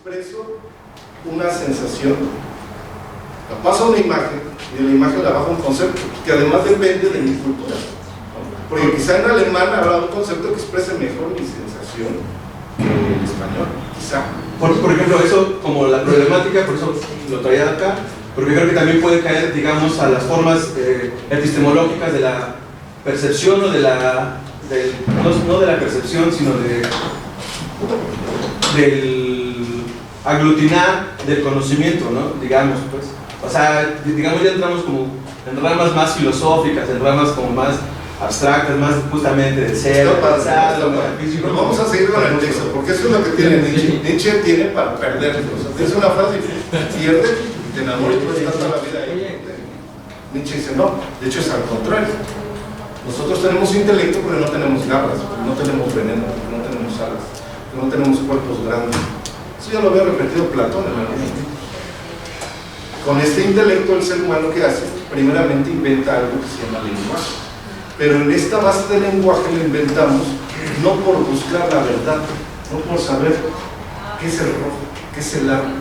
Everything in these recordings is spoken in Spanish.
expreso una sensación, la paso a una imagen y de la imagen la bajo a un concepto que además depende de mi cultura, ¿no? Porque quizá en alemán habrá un concepto que exprese mejor mi sensación que el español, quizá. Por ejemplo, eso como la problemática, por eso lo traía acá, porque creo que también puede caer, digamos, a las formas epistemológicas de la percepción o de la, no de la percepción, sino del aglutinar del conocimiento, ¿no? Digamos, pues. O sea, digamos, ya entramos como en ramas más filosóficas, en ramas como más abstractas, más justamente de ser, pasado, metafísico. Pero vamos a seguir con el texto, porque eso es lo que tiene Nietzsche. Nietzsche tiene para perder cosas. Es una frase y pierde, te enamoras y puedes estar toda la vida ahí. Nietzsche dice no, de hecho es al contrario. Nosotros tenemos intelecto pero no tenemos garras, no tenemos veneno, no tenemos alas, no tenemos cuerpos grandes. Eso ya lo había repetido Platón en algún momento. Con este intelecto el ser humano que hace, primeramente inventa algo que se llama lenguaje. Pero en esta base de lenguaje lo inventamos no por buscar la verdad, no por saber qué es el rojo, qué es el árbol.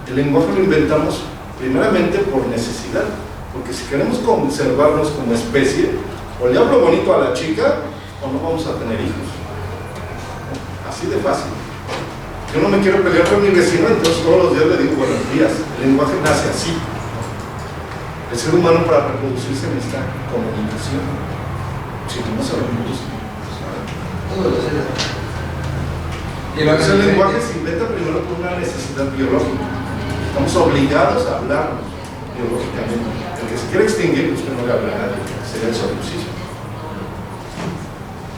El lenguaje lo inventamos primeramente por necesidad, porque si queremos conservarnos como especie, o le hablo bonito a la chica o no vamos a tener hijos. Así de fácil. Yo no me quiero pelear con mi vecino, entonces todos los días le digo buenos días. El lenguaje nace así. El ser humano para reproducirse necesita comunicación. Si no se reproduce, pues el lenguaje se inventa primero por una necesidad biológica. Estamos obligados a hablarnos biológicamente. El que se quiere extinguir, pues que no le habla a nadie, sería el solipsismo.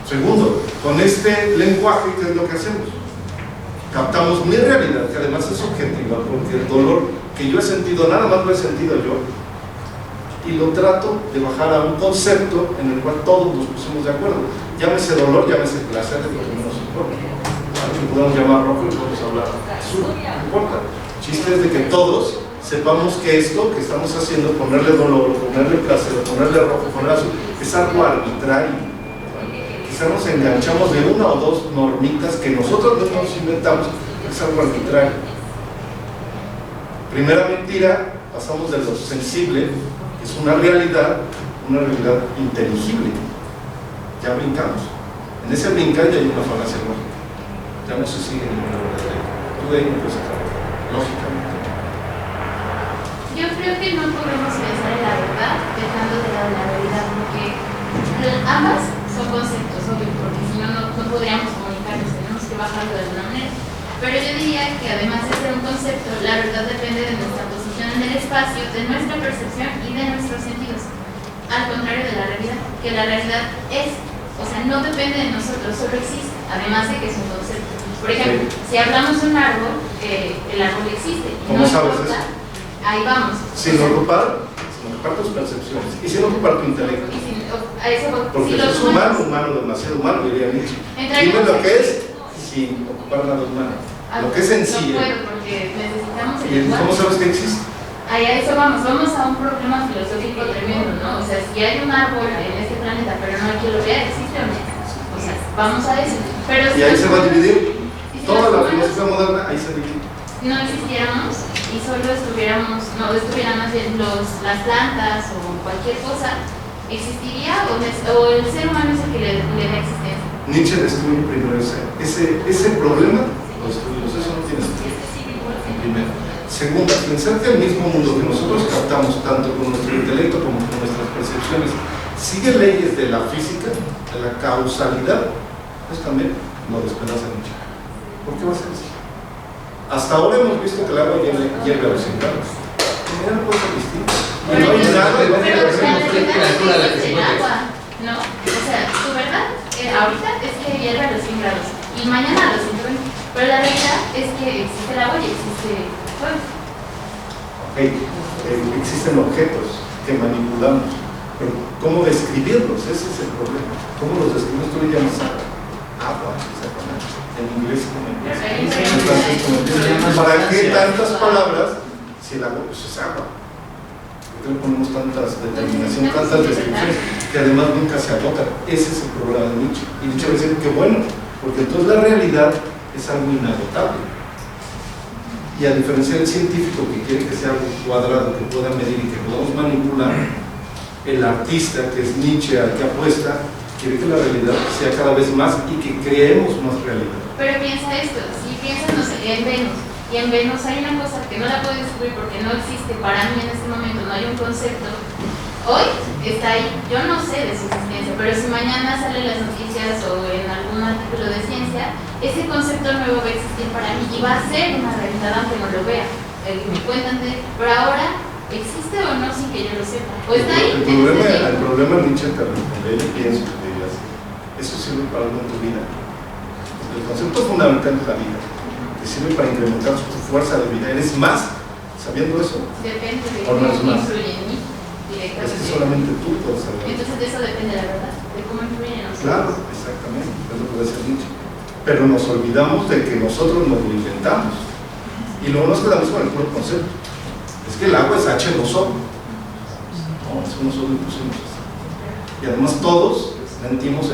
Segundo, con este lenguaje, ¿qué es lo que hacemos? Captamos mi realidad, que además es objetiva, porque el dolor que yo he sentido, nada más lo he sentido yo, y lo trato de bajar a un concepto en el cual todos nos pusimos de acuerdo. Llámese dolor, llámese placer, de lo que menos importa. Lo podemos llamar rojo y podemos hablar azul, no importa. El chiste es de que todos sepamos que esto que estamos haciendo, ponerle dolor, ponerle placer, ponerle rojo, ponerle azul, es algo arbitrario. Quizá nos enganchamos de una o dos normitas que nosotros mismos inventamos, es algo arbitrario. Primera mentira, pasamos de lo sensible, que es una realidad inteligible. Ya brincamos. En ese brincar ya hay una falacia lógica. Ya no se sigue ninguna verdadera. Tú de ahí no puedes sacar, lógicamente. Yo creo que no podemos pensar en la verdad dejando de lado la realidad, porque ambas son conceptos, obvio, porque si no, no podríamos comunicarnos, tenemos que bajarlo de alguna manera. Pero yo diría que además de ser un concepto, la verdad depende de nuestra posición en el espacio, de nuestra percepción y de nuestros sentidos. Al contrario de la realidad, que la realidad es, o sea, no depende de nosotros, solo existe, además de que es un concepto. Por ejemplo, si hablamos de un árbol, el árbol existe. ¿Cómo no sabes importa, eso? Ahí vamos. Sin ocupar tus percepciones y sin ocupar tu intelecto. Porque si es humano, demasiado humano, diría Nietzsche. Dime lo que es sin ocupar las dos manos. Lo que es en sí. No puedo, porque necesitamos el ¿Y lenguaje. cómo sabes que existe? Ahí a eso vamos a un problema filosófico tremendo, ¿no? O sea, si hay un árbol en este planeta, pero no hay quien lo vea, ¿existe o no? O sea, vamos a eso. Pero y ahí se va a dividir. Si Toda la filosofía moderna, ahí se divide. No existiéramos y solo estuvieran más bien las plantas o cualquier cosa, ¿existiría o el ser humano es el que le da existencia? Nietzsche destruye primero ese problema, lo destruye, eso no tiene sentido. Primero. Segunda, pensar que el mismo mundo que nosotros captamos tanto con nuestro intelecto como con nuestras percepciones sigue leyes de la física, de la causalidad, pues también lo despedaza Nietzsche. ¿Por qué va a ser así? Hasta ahora hemos visto que el agua hierve a los 100 grados. Ya no puede ser distinto. No hay nada de lo que pero la realidad es el agua, ¿no? O sea, tu verdad ahorita es que hierve a los 100 grados y mañana a los 120. Pero la realidad es que existe el agua y existe el fuego. Existen objetos que manipulamos, pero ¿cómo describirlos? Ese es el problema. ¿Cómo los describimos? Tú le llamas agua, exactamente. En inglés como en francés como en inglés. ¿Para qué tantas palabras si el agua pues es agua? ¿Por qué le ponemos tantas determinaciones, tantas descripciones que además nunca se agotan? Ese es el problema de Nietzsche. Y Nietzsche va a decir que bueno, porque entonces la realidad es algo inagotable. Y a diferencia del científico que quiere que sea algo cuadrado, que pueda medir y que podamos manipular, el artista, que es Nietzsche, al que apuesta, quiere que la realidad sea cada vez más y que creemos más realidad. Pero piensa esto, si piensas, no sé, en Venus, y en Venus hay una cosa que no la puedes descubrir porque no existe para mí en este momento, no hay un concepto. Hoy está ahí, yo no sé de su existencia, pero si mañana salen las noticias o en algún artículo de ciencia, ese concepto nuevo va a existir para mí y va a ser una realidad aunque no lo vea. Me cuentan pero ahora existe o no sin que yo lo sepa. O está ahí. El problema Nietzsche te responde, yo pienso que digas, eso sirve para algo en tu vida. El concepto fundamental de la vida te sirve para incrementar tu fuerza de vida. ¿Eres más sabiendo eso? Depende de ¿O no es cómo más? influye en mí directamente. Es que solamente tú puedes saber. Entonces de eso depende la verdad, de cómo influye en nosotros. Claro, exactamente, es lo que va a ser Nietzsche. Pero nos olvidamos de que nosotros nos lo inventamos. Y luego nos quedamos con el puro concepto. Es que el agua es H2O. No, eso nosotros lo pusimos. Y además todos mentimos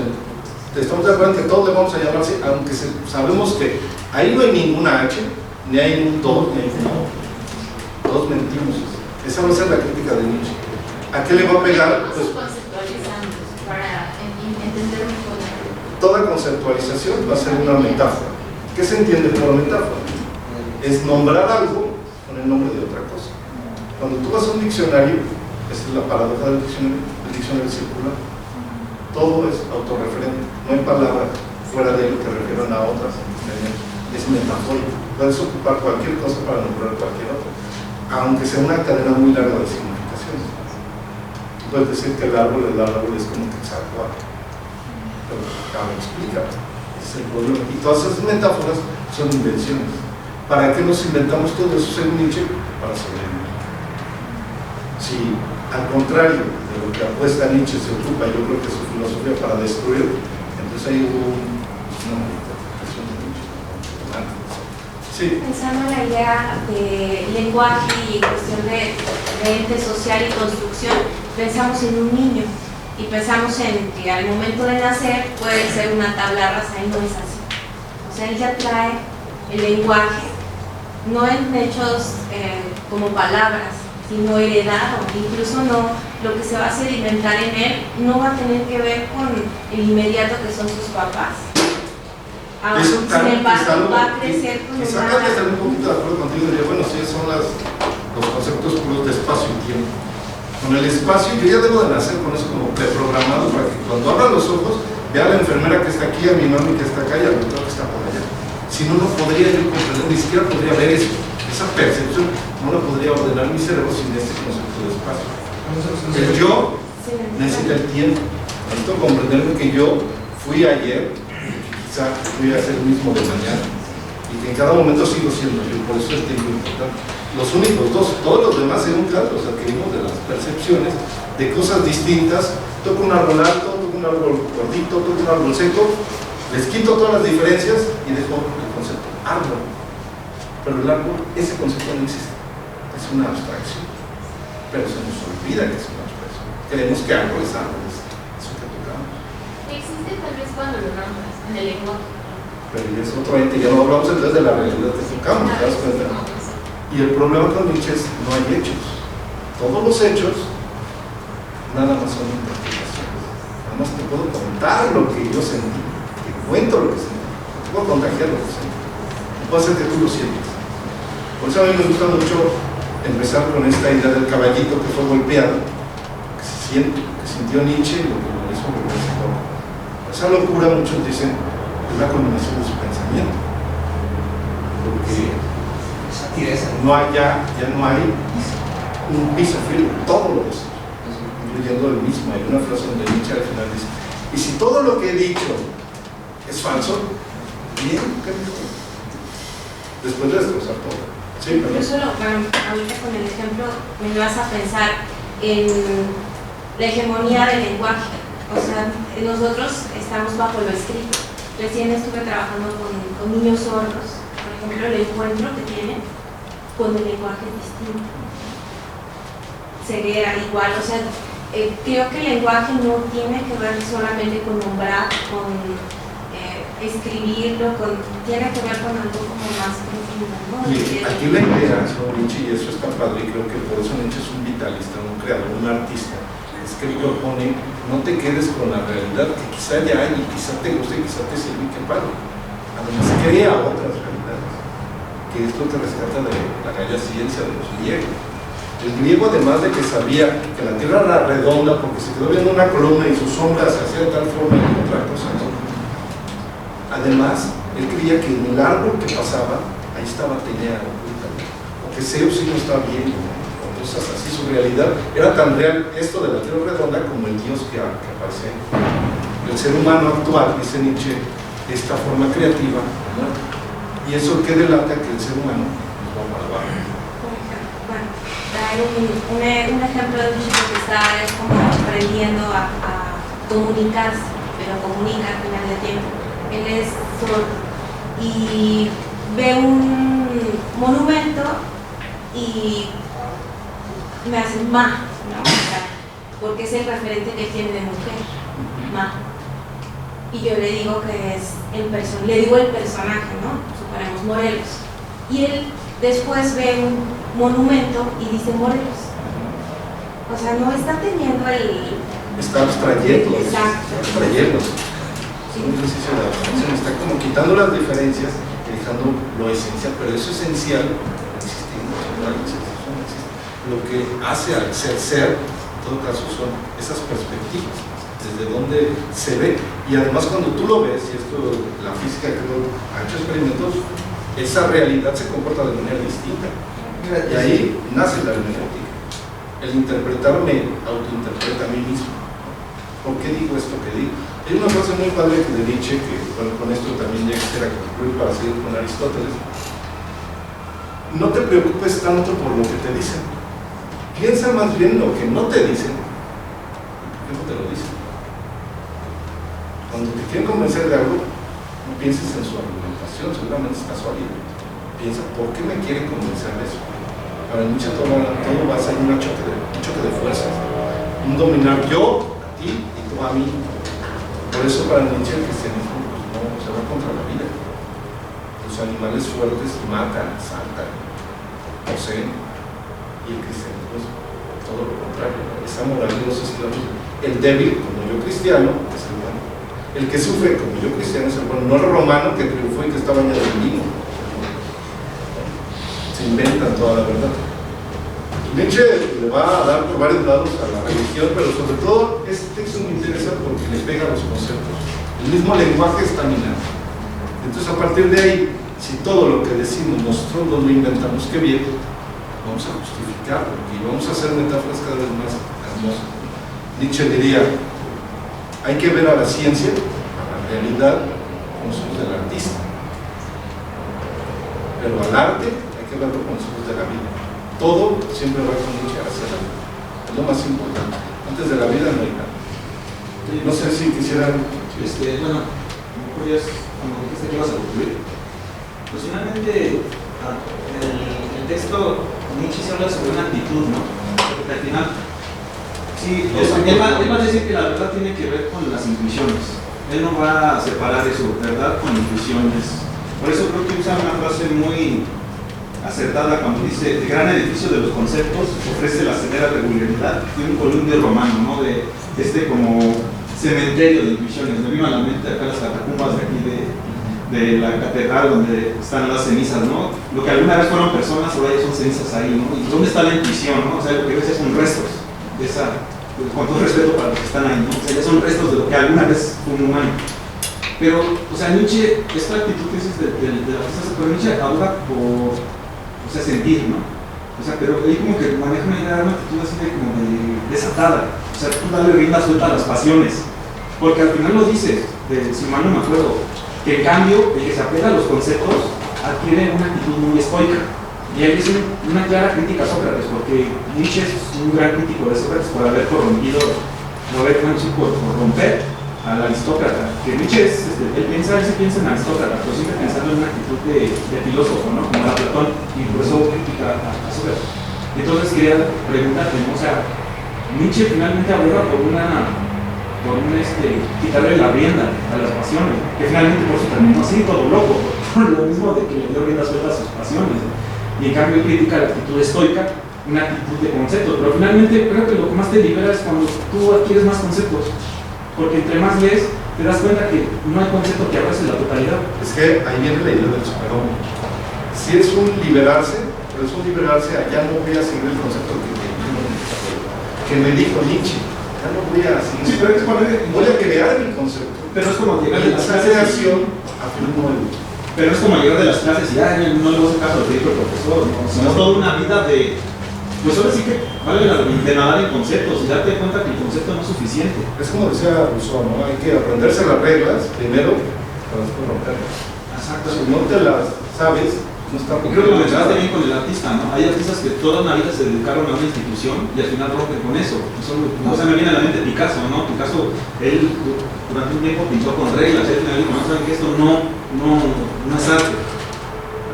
estamos de acuerdo en que todos le vamos a llamar así, aunque sabemos que ahí no hay ninguna H, ni hay un todo, ni hay un no. Todos mentimos. Esa va a ser la crítica de Nietzsche. ¿A qué le va a pegar? Pues, conceptualizando para entender mejor. Toda conceptualización va a ser una metáfora. ¿Qué se entiende por metáfora? Es nombrar algo con el nombre de otra cosa. Cuando tú vas a un diccionario, esa es la paradoja del diccionario, el diccionario circular, todo es autorreferente, no hay palabra fuera de lo que refieran a otras, es metafórico. Puedes ocupar cualquier cosa para nombrar cualquier otra, aunque sea una cadena muy larga de significaciones. Puedes decir que el árbol es como Quetzalcóatl, pero cada uno explica, ese es el problema. Y todas esas metáforas son invenciones. ¿Para qué nos inventamos todo eso según Nietzsche? Para sobrevivir. Si al contrario de lo que apuesta Nietzsche se ocupa, yo creo que su filosofía para destruir, entonces ahí hubo una manifestación de Nietzsche. Sí. Pensando en la idea de lenguaje y cuestión de ente social y construcción, pensamos en un niño y pensamos en que al momento de nacer puede ser una tabla rasa y no es así. O sea, él ya trae el lenguaje, no en hechos como palabras, sino heredado. Incluso no, lo que se va a sedimentar en él no va a tener que ver con el inmediato que son sus papás. Eso sin embargo, va a crecer con quizá que estar un poquito de acuerdo contigo, diría, bueno, sí, son los conceptos puros de espacio y tiempo. Con el espacio, yo ya debo de nacer con eso como preprogramado para que cuando abra los ojos vea a la enfermera que está aquí, a mi mami que está acá y al doctor que está por allá. Si no, no podría yo comprender, ni siquiera podría ver eso. Esa percepción no la podría ordenar mi cerebro sin este concepto de espacio. El yo necesita el tiempo. Necesito comprenderme que yo fui ayer, quizá voy a ser el mismo de mañana, y que en cada momento sigo siendo yo, por eso es muy importante. Los únicos dos, todos los demás en un caso, los adquirimos de las percepciones de cosas distintas. Toco un árbol alto, toco un árbol gordito, toco un árbol seco, les quito todas las diferencias y dejo el concepto árbol. Pero el árbol, ese concepto no existe, es una abstracción, pero se nos olvida que es una abstracción. Creemos que árbol es árbol, es eso que tocamos. Existe tal vez cuando lo nombras en el lenguaje. Pero ya es otro ente, ya no hablamos entonces de la realidad que tocamos, ¿te das cuenta? Y el problema con Nietzsche es no hay hechos. Todos los hechos nada más son interpretaciones. Nada más te puedo contar lo que yo sentí, te cuento lo que sentí, te puedo contagiar lo que sentí, no puedo hacer que tú lo sientas. Por eso a mí me gusta mucho empezar con esta idea del caballito que fue golpeado, que se siente, que sintió Nietzsche y lo que lo hizo volverse loco. Esa locura muchos dicen es la culminación de su pensamiento, porque no hay ya no hay un piso firme, todo lo es, incluyendo el mismo. Hay una frase donde Nietzsche al final dice, y si todo lo que he dicho es falso, bien, ¿qué me dijo? Después de destrozar todo. Sí, pero yo solo, ahorita con el ejemplo me vas a pensar en la hegemonía del lenguaje. O sea, nosotros estamos bajo lo escrito. Recién estuve trabajando con niños sordos, por ejemplo, el encuentro que tienen con el lenguaje distinto. Ceguera igual, o sea, creo que el lenguaje no tiene que ver solamente con nombrar, con escribirlo, tiene que ver con algo como más profundo, ¿no? Y aquí la idea, ¿no, Nietzsche? Y eso está padre, y creo que por eso Nietzsche es un vitalista, un creador, un artista, es que él propone, no te quedes con la realidad que quizá ya hay y quizá te guste y quizá te sirve y que padre. Además crea otras realidades, que esto te rescata de la real ciencia de los griegos. El griego, además de que sabía que la Tierra era redonda porque se quedó viendo una columna y sus sombras se hacían de tal forma y otra cosa, ¿no? Además, él creía que en el árbol que pasaba, ahí estaba Atenea oculta, o que Zeus sí lo estaba viendo, o cosas así. Su realidad era tan real, esto de la Tierra redonda, como el Dios que aparece. El ser humano actual, dice Nietzsche, esta forma creativa, ¿no? Y eso que delata que el ser humano nos va para abajo. Bueno, dar un ejemplo de un chico que está como aprendiendo a comunicarse, pero comunica al final del tiempo. Él es sordo y ve un monumento y me hace ma, ¿no? O sea, porque es el referente que tiene de mujer, ma. Y yo le digo que es el personaje, ¿no? Suponemos Morelos. Y él después ve un monumento y dice Morelos. O sea, no está teniendo Está abstrayendo. Exacto. Abstrayendo. Sí. Un ejercicio de abstracción. Está como quitando las diferencias y dejando lo esencial, pero eso esencial no existe. Lo que hace al ser, en todo caso, son esas perspectivas, desde donde se ve. Y además cuando tú lo ves, y esto la física creo ha hecho experimentos, esa realidad se comporta de manera distinta. Y ahí nace la hermenéutica. El interpretar me autointerpreta a mí mismo. ¿Por qué digo esto que digo? Hay una frase muy padre de Nietzsche, que bueno, con esto también ya quisiera concluir para seguir con Aristóteles. No te preocupes tanto por lo que te dicen. Piensa más bien lo que no te dicen. ¿Por qué no te lo dicen? Cuando te quieren convencer de algo, no pienses en su argumentación, seguramente es casualidad. Piensa, ¿por qué me quieren convencer de eso? Para Nietzsche todo va a ser un choque de fuerzas, un dominar yo a ti y tú a mí. Por eso para Nietzsche el cristianismo pues, no se va contra la vida. Los animales fuertes matan, saltan, poseen, y el cristianismo es todo lo contrario. Esa moral de los esclavos, el débil, como yo cristiano, es el bueno. El que sufre, como yo cristiano, es el bueno, no el romano que triunfó y que está bañado en vino. Se inventan toda la verdad. Nietzsche le va a dar por varios lados a la religión, pero sobre todo este texto me interesa porque le pega a los conceptos. El mismo lenguaje está minado. Entonces a partir de ahí, si todo lo que decimos nosotros lo inventamos, qué bien, vamos a justificarlo y vamos a hacer metáforas cada vez más hermosas. Nietzsche diría, hay que ver a la ciencia, a la realidad, con los ojos del artista, pero al arte que verlo con los ojos de la vida. Todo siempre va con Nietzsche hacia la vida. Es lo más importante. Antes de la vida no hay nada. No sé si quisieran... Bueno, como dijiste que ibas a concluir. Pues finalmente, el texto Nietzsche se habla sobre una actitud, ¿no? Porque al final, sí, él va a decir que la verdad tiene que ver con las intuiciones. Él no va a separar eso, verdad con intuiciones. Por eso creo que usa una frase muy acertada cuando dice: el gran edificio de los conceptos ofrece la severa regularidad de un columpio romano, ¿no? De como cementerio de intuiciones. Me vino a la mente acá las catacumbas de aquí de la catedral donde están las cenizas, ¿no? Lo que alguna vez fueron personas, ahora ya son cenizas ahí, ¿no? ¿Y dónde está la intuición, no? O sea, lo que ves son restos de esa, con todo respeto para los que están ahí, ¿no? O sea, ya son restos de lo que alguna vez fue un humano. Pero, o sea, Nietzsche, esta actitud que dices de la fiesta, pero Nietzsche aboga por, o sea, sentir, ¿no? O sea, pero él como que maneja una actitud así de como de desatada. O sea, tú dale rienda suelta a las pasiones. Porque al final lo dice, si mal no me acuerdo, que en cambio, el que se apega a los conceptos adquiere una actitud muy estoica. Y ahí es una clara crítica a Sócrates, porque Nietzsche es un gran crítico de Sócrates por haber corrompido, por romper al aristócrata. Que Nietzsche él se piensa en aristócrata, pero siempre pensando en una actitud de filósofo, ¿no? Como la Platón, y por eso critica a Sócrates. Entonces quería preguntarte, ¿no? O sea, Nietzsche finalmente aboga por una quitarle la rienda a las pasiones, que finalmente por eso terminó así todo loco, por lo mismo de que le dio rienda suelta a sus pasiones. Y en cambio critica la actitud estoica, una actitud de conceptos, pero finalmente creo que lo que más te libera es cuando tú adquieres más conceptos, porque entre más lees te das cuenta que no hay concepto que abrace la totalidad. Es que ahí viene la idea del superhombre. Si es un liberarse, pero es un liberarse allá no voy a seguir el concepto que me dijo Nietzsche. Ya no voy a seguir. Sí, pero es voy a crear mi concepto. Pero es como llegar de las Esa clases. creación a fin nuevo. Pero es como llegar de las clases y ya no le voy a hacer caso al que dijo el profesor, ¿no? Sino toda una vida de. Pues ahora sí que vale de nadar en conceptos y darte cuenta que el concepto no es suficiente. Es como decía Rousseau, ¿no? Hay que aprenderse las reglas primero para después romperlas. Exacto. Si no te las sabes, no está. Y creo que lo mencionaste bien con el artista, ¿no? Hay artistas que toda una vida se dedicaron a una institución y al final rompen con eso. O sea, me viene a la mente Picasso, ¿no? Picasso, él durante un tiempo pintó con reglas, él me dijo, no saben que esto no es arte.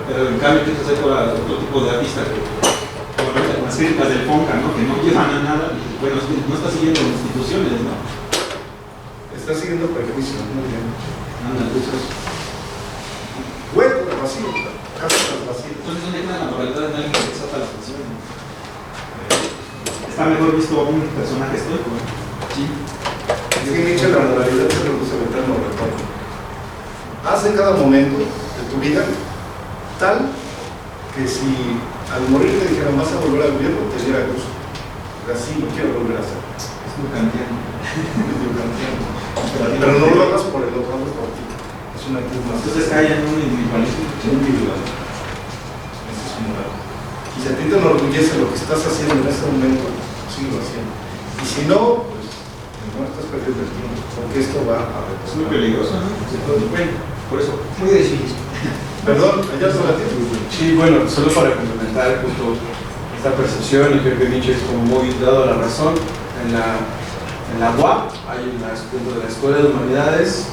Pero en cambio, tienes que hacer otro tipo de artista que, con las críticas del Fonca, ¿no? Que no llevan a nada, bueno, es que no está siguiendo instituciones, ¿no? Está siguiendo prejuicios, muy bien. Anda, entonces. Hueco, vacío, casas vacías. Entonces, ¿dónde queda la moralidad de alguien que desata las pasiones? Está mejor visto un personaje estoico, ¿no? Sí. Es que Nietzsche la moralidad se reduce al eterno retorno. Haz en cada momento de tu vida tal que si al morir te dijeran vas a volver al viejo, te diera gusto. Así lo quiero volver a hacer. Es muy kantiano. Pero no lo hagas por el otro, hazlo por ti. Es una actitud más. Entonces cae en un individualismo. Individualismo. Eso es moral. Y si a ti te enorgullece lo que estás haciendo en este momento, síguelo haciendo. Y si no, pues no estás perdiendo el tiempo, porque esto va a reposar. Es muy peligroso, ¿no? Por eso. Muy difícil. Perdón, allá está la tienda. Sí, bueno, solo para complementar justo esta percepción, y creo que Nietzsche es como muy dado a la razón. En la UAP, dentro de la Escuela de Humanidades,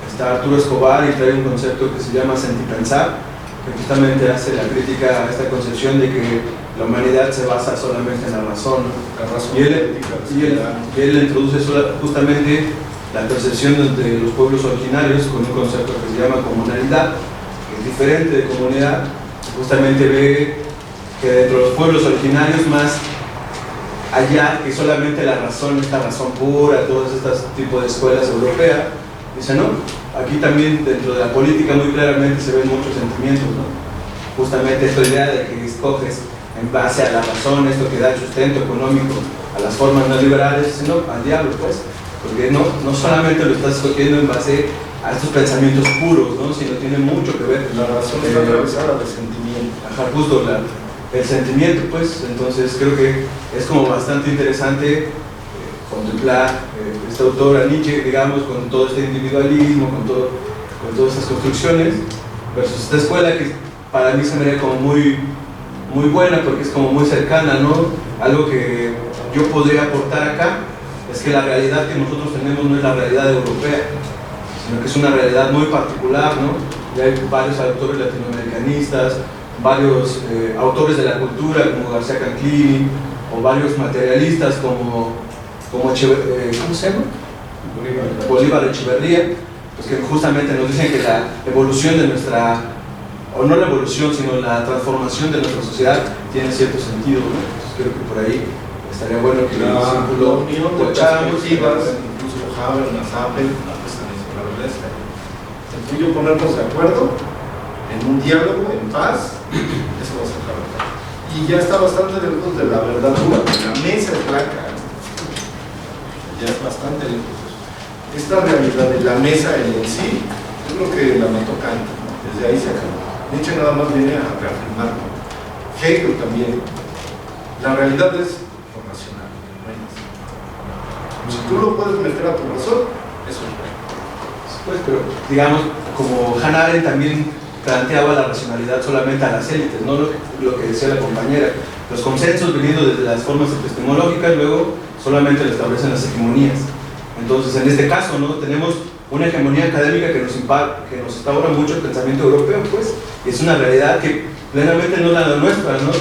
está Arturo Escobar y trae un concepto que se llama sentipensar, que justamente hace la crítica a esta concepción de que la humanidad se basa solamente en la razón, ¿no? La razón Y él introduce justamente la percepción de los pueblos originarios con un concepto que se llama comunalidad, que es diferente de comunidad. Justamente ve que dentro de los pueblos originarios más allá que solamente la razón, esta razón pura, todos estos tipos de escuelas europeas, dice no, aquí también dentro de la política muy claramente se ven muchos sentimientos, ¿no? Justamente esta idea de que escoges en base a la razón, esto que da el sustento económico a las formas neoliberales, dice no, al diablo pues, porque no solamente lo estás escogiendo en base a estos pensamientos puros, ¿no? Sino tiene mucho que ver. La razón está atravesada de sentimiento. Ajá, justo el sentimiento, pues. Entonces creo que es como bastante interesante contemplar este autor a Nietzsche, digamos, con todo este individualismo, con todas estas construcciones, versus esta escuela que para mí se me ve como muy buena porque es como muy cercana, ¿no? Algo que yo podría aportar acá es que la realidad que nosotros tenemos no es la realidad europea, sino que es una realidad muy particular, ¿no? Y hay varios autores latinoamericanistas, varios autores de la cultura como García Canclini, o varios materialistas como ¿cómo se llama? Bolívar Echeverría, pues que justamente nos dicen que la evolución de nuestra, o no la evolución, sino la transformación de nuestra sociedad tiene cierto sentido, ¿no? Entonces creo que por ahí estaría bueno que La unión de perspectivas, y incluso Habermas, Apple, la verdad es que el tuyo ponernos de acuerdo en un diálogo, en paz, eso va a ser la verdad. Y ya está bastante lejos de la verdad dura, la mesa es blanca, ya es bastante lejos. Esta realidad de la mesa en sí, yo creo que la mató Kant, ¿no? Desde ahí se acabó. Nietzsche nada más viene a reafirmarlo. Hegel también. La realidad es lo racional, no hay más. Si tú lo puedes meter a tu razón, eso es bueno. pues, pero digamos, como Hannah Arendt también planteaba la racionalidad solamente a las élites, no lo que decía la compañera. Los consensos viniendo desde las formas epistemológicas, luego solamente lo establecen las hegemonías. Entonces, en este caso, ¿no? Tenemos una hegemonía académica que nos instaura mucho el pensamiento europeo, pues, y es una realidad que plenamente no es la nuestra, ¿no?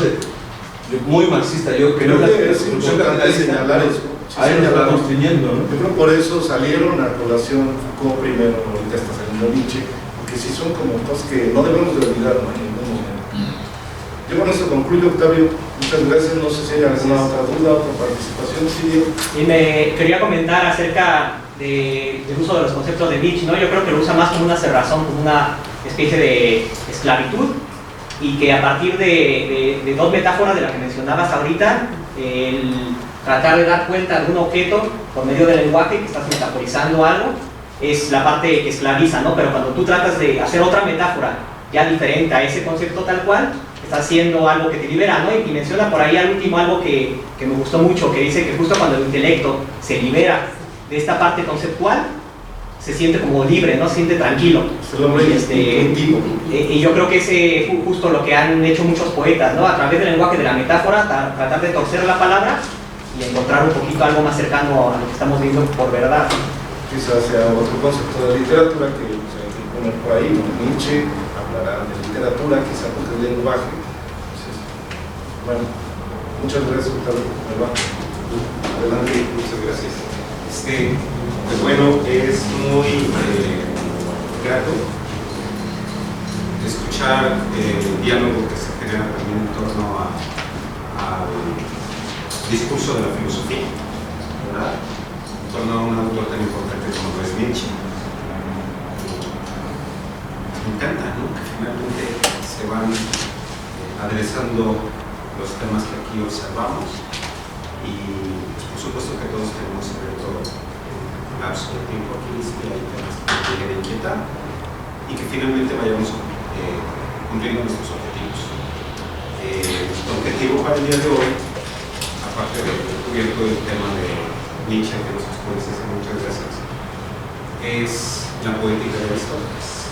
Muy marxista, yo creo que no es la construcción capitalista. Señalar eso. ahí nos va construyendo, ¿no? Yo creo que por eso salieron a colación como primero, ahorita está saliendo Nietzsche, porque sí son como cosas que no debemos de olvidar, ¿no? En ningún momento. Yo con eso concluyo, Octavio. Muchas gracias. No sé si hay alguna otra duda, otra participación. Sí, Diego. Y me quería comentar acerca del uso de los conceptos de Nietzsche, ¿no? Yo creo que lo usa más como una cerrazón, como una especie de esclavitud, y que a partir de dos metáforas de las que mencionabas ahorita, el tratar de dar cuenta de un objeto por medio del lenguaje, que estás metaforizando algo, es la parte que esclaviza, ¿no? Pero cuando tú tratas de hacer otra metáfora ya diferente a ese concepto tal cual, estás haciendo algo que te libera, ¿no? Y menciona por ahí al último algo que me gustó mucho, que dice que justo cuando el intelecto se libera de esta parte conceptual, se siente como libre, ¿no? Se siente tranquilo. Y yo creo que es justo lo que han hecho muchos poetas, ¿no? A través del lenguaje de la metáfora, tratar de torcer la palabra y encontrar un poquito algo más cercano a lo que estamos viendo por verdad. Quizás sea otro concepto de literatura que se hay que poner por ahí. Nietzsche hablará de literatura, quizás porque es lenguaje. Entonces, bueno, muchas gracias, Octavio. Adelante. Muchas gracias. Pues bueno, es muy grato escuchar el diálogo que se genera también en torno al discurso de la filosofía, ¿verdad? En torno a un autor tan importante como es Nietzsche. Me encanta, ¿no? Que finalmente se van aderezando los temas que aquí observamos y pues, por supuesto que todos tenemos cierto lapso de tiempo aquí, que hay temas que nos lleguen a inquietar y que finalmente vayamos cumpliendo nuestros objetivos. Nuestro objetivo para el día de hoy, aparte de haber cubierto el tema de Nietzsche, que nos expone César, muchas gracias, es la poética de Aristóteles.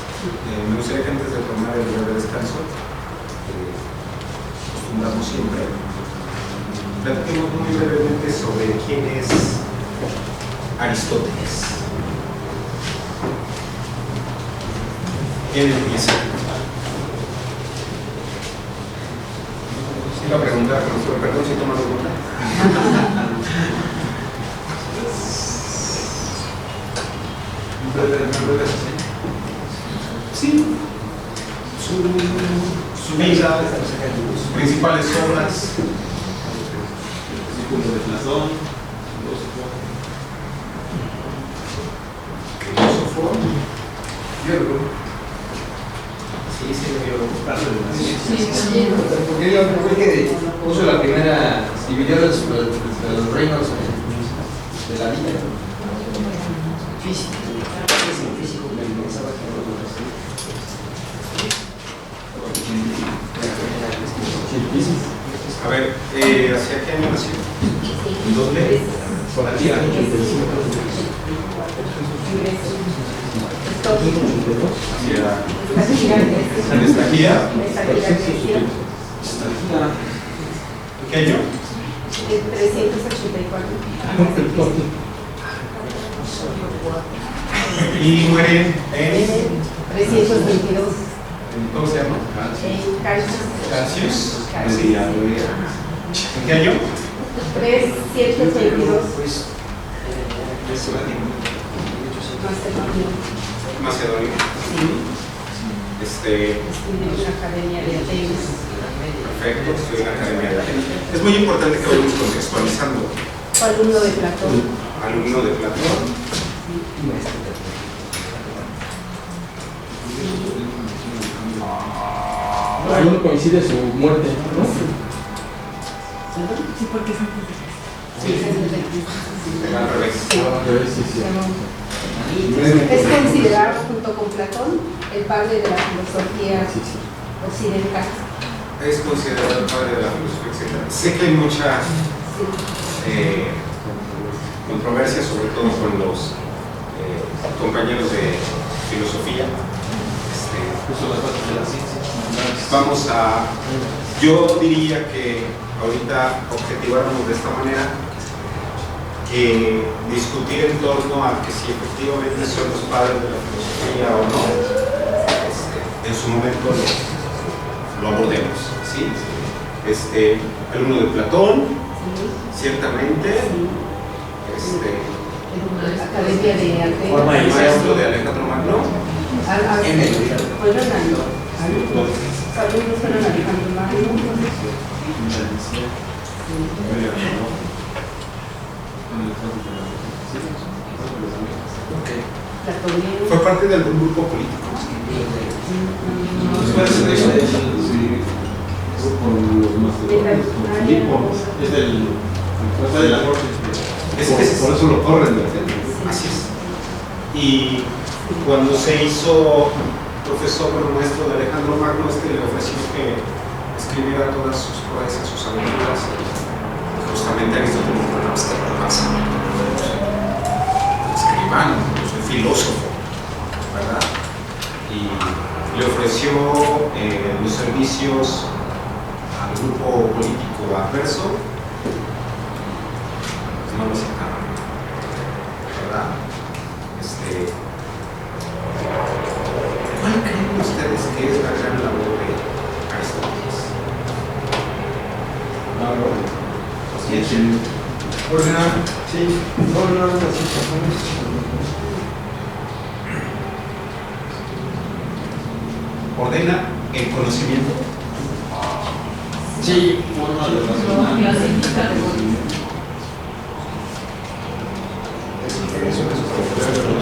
Me gustaría que antes de tomar el breve descanso, acostumbramos siempre, platiquemos muy brevemente sobre quién es Aristóteles. ¿Quién empieza? Sí, la pregunta, profesor, perdón si tomas nota. Sí, su vida, sus principales obras. Discurso de Platón, filósofo. Biólogo. Sí, biólogo. Porque yo creo que puso la primera, dividió los reinos de la vida. Físico. Físico, me pensaba que A ver, ¿hacia qué año nació? ¿Dónde? por aquí a 85. ¿En Estaquía? ¿Qué año? 384. Y muere en 322. ¿cómo se llama? Cassius. ¿En qué año? 322. Macedonia. Estudió en la Academia de Atenas. Perfecto, estudió en la Academia de Atenas. Es muy importante que vayamos contextualizando. Alumno de Platón. Alumno de Platón. Ahí no coincide su muerte, ¿no? Sí, porque es antes de Cristo. Sí, es antes de Cristo. Al revés. Sí, sí. Es considerado junto con Platón el padre de la filosofía occidental. Es considerado el padre de la filosofía occidental. Sé que hay mucha controversia, sobre todo con los compañeros de filosofía. Vamos a, yo diría que ahorita objetiváramos de esta manera, que discutir en torno a que si efectivamente son los padres de la filosofía o no, en su momento lo abordemos, ¿sí? Alumno de Platón, ciertamente, Academia de Arte. el maestro de Alejandro Magno. Fueron Alejandro Magno. Fue parte de algún grupo político. Es del. Fue de la corte. Por eso lo corren del centro. Así es. Y cuando se hizo profesor o maestro de Alejandro Magno, le ofreció que escribiera todas sus proezas, sus aventuras. Justamente Aristóteles dijo: no, ¿qué pasa? Escribano, soy filósofo, ¿verdad? Y le ofreció los servicios al grupo político adverso. No lo sacaron, ¿verdad? ¿Cuál creen ustedes que es la gran labor de Aristóteles? Ordenar, sí, ordenar las situaciones. Ordena el conocimiento. Sí,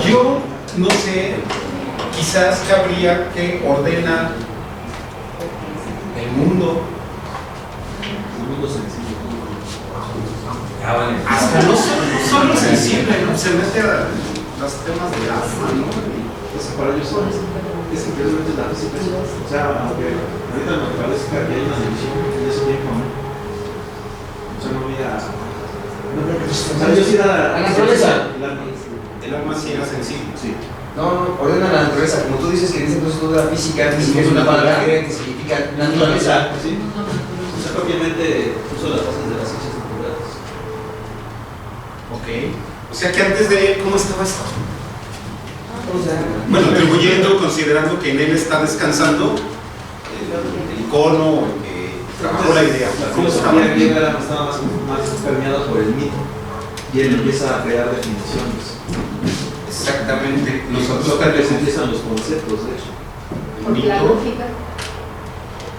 Yo no sé, quizás cabría que ordena el mundo. Sencillo. Hasta no solo sensible, ¿no? Se mete a los temas de alma, ¿no? Para ellos es simplemente la física. O sea, aunque ahorita me parece que había una división en ese tiempo, ¿no? O sea, no había. No creo que o sea, yo sí era la naturaleza. El alma sí era sensible. Sí. No, ordena la naturaleza, como tú dices que dice entonces toda la física, física es una palabra que significa naturaleza. Sí. O sea, propiamente uso las bases de las ciencias naturales. Ok. O sea que antes de él, ¿cómo estaba esto? O sea, Bueno, atribuyendo, considerando que en él está descansando el icono, que trabajó la idea. La ¿Cómo estaba? filosofía griega estaba más permeada por el mito. Y él empieza a crear definiciones. Exactamente. Sócrates empiezan los conceptos, de hecho. El Porque la mito. lógica.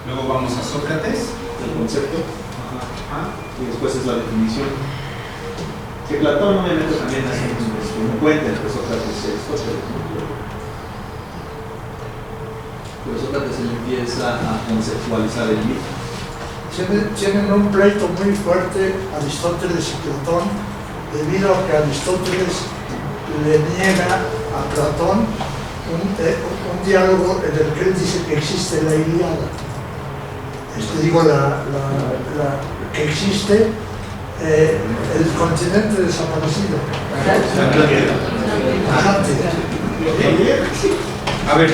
Luego vamos a Sócrates. El concepto. Y después es la definición. Que Platón obviamente también hace un puente entre Sócrates y Aristóteles. Pero Sócrates él empieza a conceptualizar el mito. Tienen un pleito muy fuerte Aristóteles y Platón, debido a que Aristóteles le niega a Platón un diálogo en el que él dice que existe la Ilíada. Que existe el continente desaparecido. Atlántida. A ver.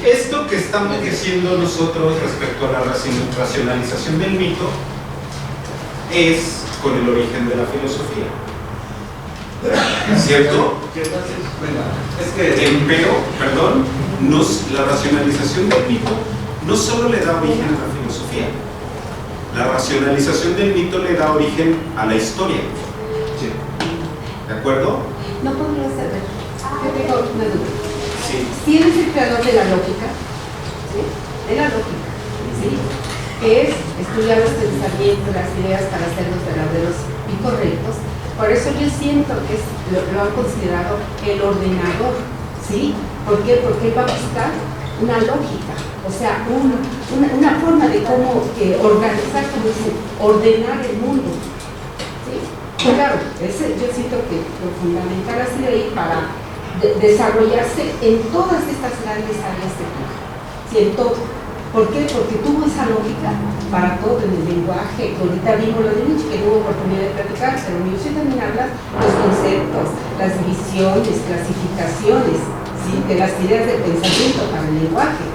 Esto que estamos diciendo nosotros respecto a la racionalización del mito es con el origen de la filosofía. ¿Cierto? Es que la racionalización del mito no solo le da origen a la filosofía, la racionalización del mito le da origen a la historia. sí. ¿De acuerdo? No podría ser. Yo tengo una duda. Sí. Si eres el creador de la lógica, ¿sí? De la lógica, ¿sí? Que es estudiar los pensamientos, las ideas para hacerlos verdaderos y correctos. Por eso yo siento que lo han considerado el ordenador, ¿sí? ¿Por qué? Porque él va a buscar una lógica, o sea, una forma de cómo organizar, como dicen, ordenar el mundo, ¿sí? Claro, yo siento que lo fundamental ha sido ahí para desarrollarse en todas estas grandes áreas técnicas, ¿sí? En todo. ¿Por qué? Porque tuvo esa lógica para todo en el lenguaje, que ahorita vimos lo de Nietzsche, que no hubo oportunidad de platicar, pero Nietzsche también habla los conceptos, las divisiones, clasificaciones, ¿sí? De las ideas del pensamiento para el lenguaje,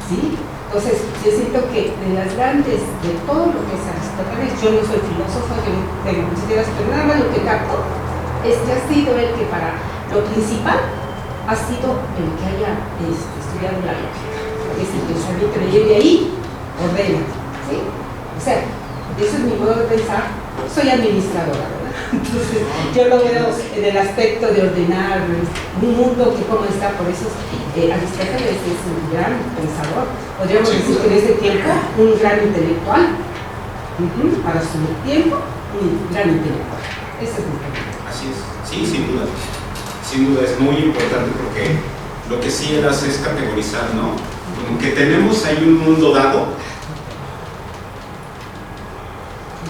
¿sí? Entonces, yo siento que de las grandes, de todo lo que es Aristóteles, yo no soy filósofo, yo no tengo consideración, pero nada más lo que capto es que ha sido el que para lo principal ha sido el que haya estudiado la lógica. Es el pensamiento que le lleve ahí, ordena, ¿sí? O sea, eso es mi modo de pensar, soy administradora, ¿verdad? Entonces, yo lo veo en el aspecto de ordenar un mundo que como está, por eso Aristóteles es un gran pensador, podríamos decir que en ese tiempo un gran intelectual, para su tiempo, un gran intelectual. Ese es mi tema. Así es, sí, sin duda es muy importante porque lo que sí él hace es categorizar, ¿no? Como que tenemos ahí un mundo dado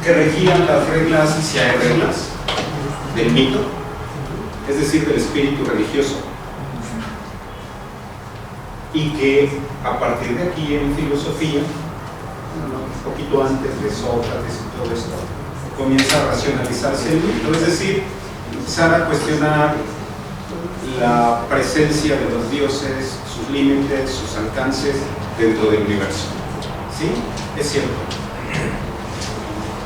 que regían las reglas, si hay reglas, del mito, es decir, del espíritu religioso, y que a partir de aquí en filosofía, un poquito antes de Sócrates y todo esto, comienza a racionalizarse el mito, es decir, empezar a cuestionar la presencia de los dioses, sus límites, sus alcances dentro del universo. ¿Sí? Es cierto.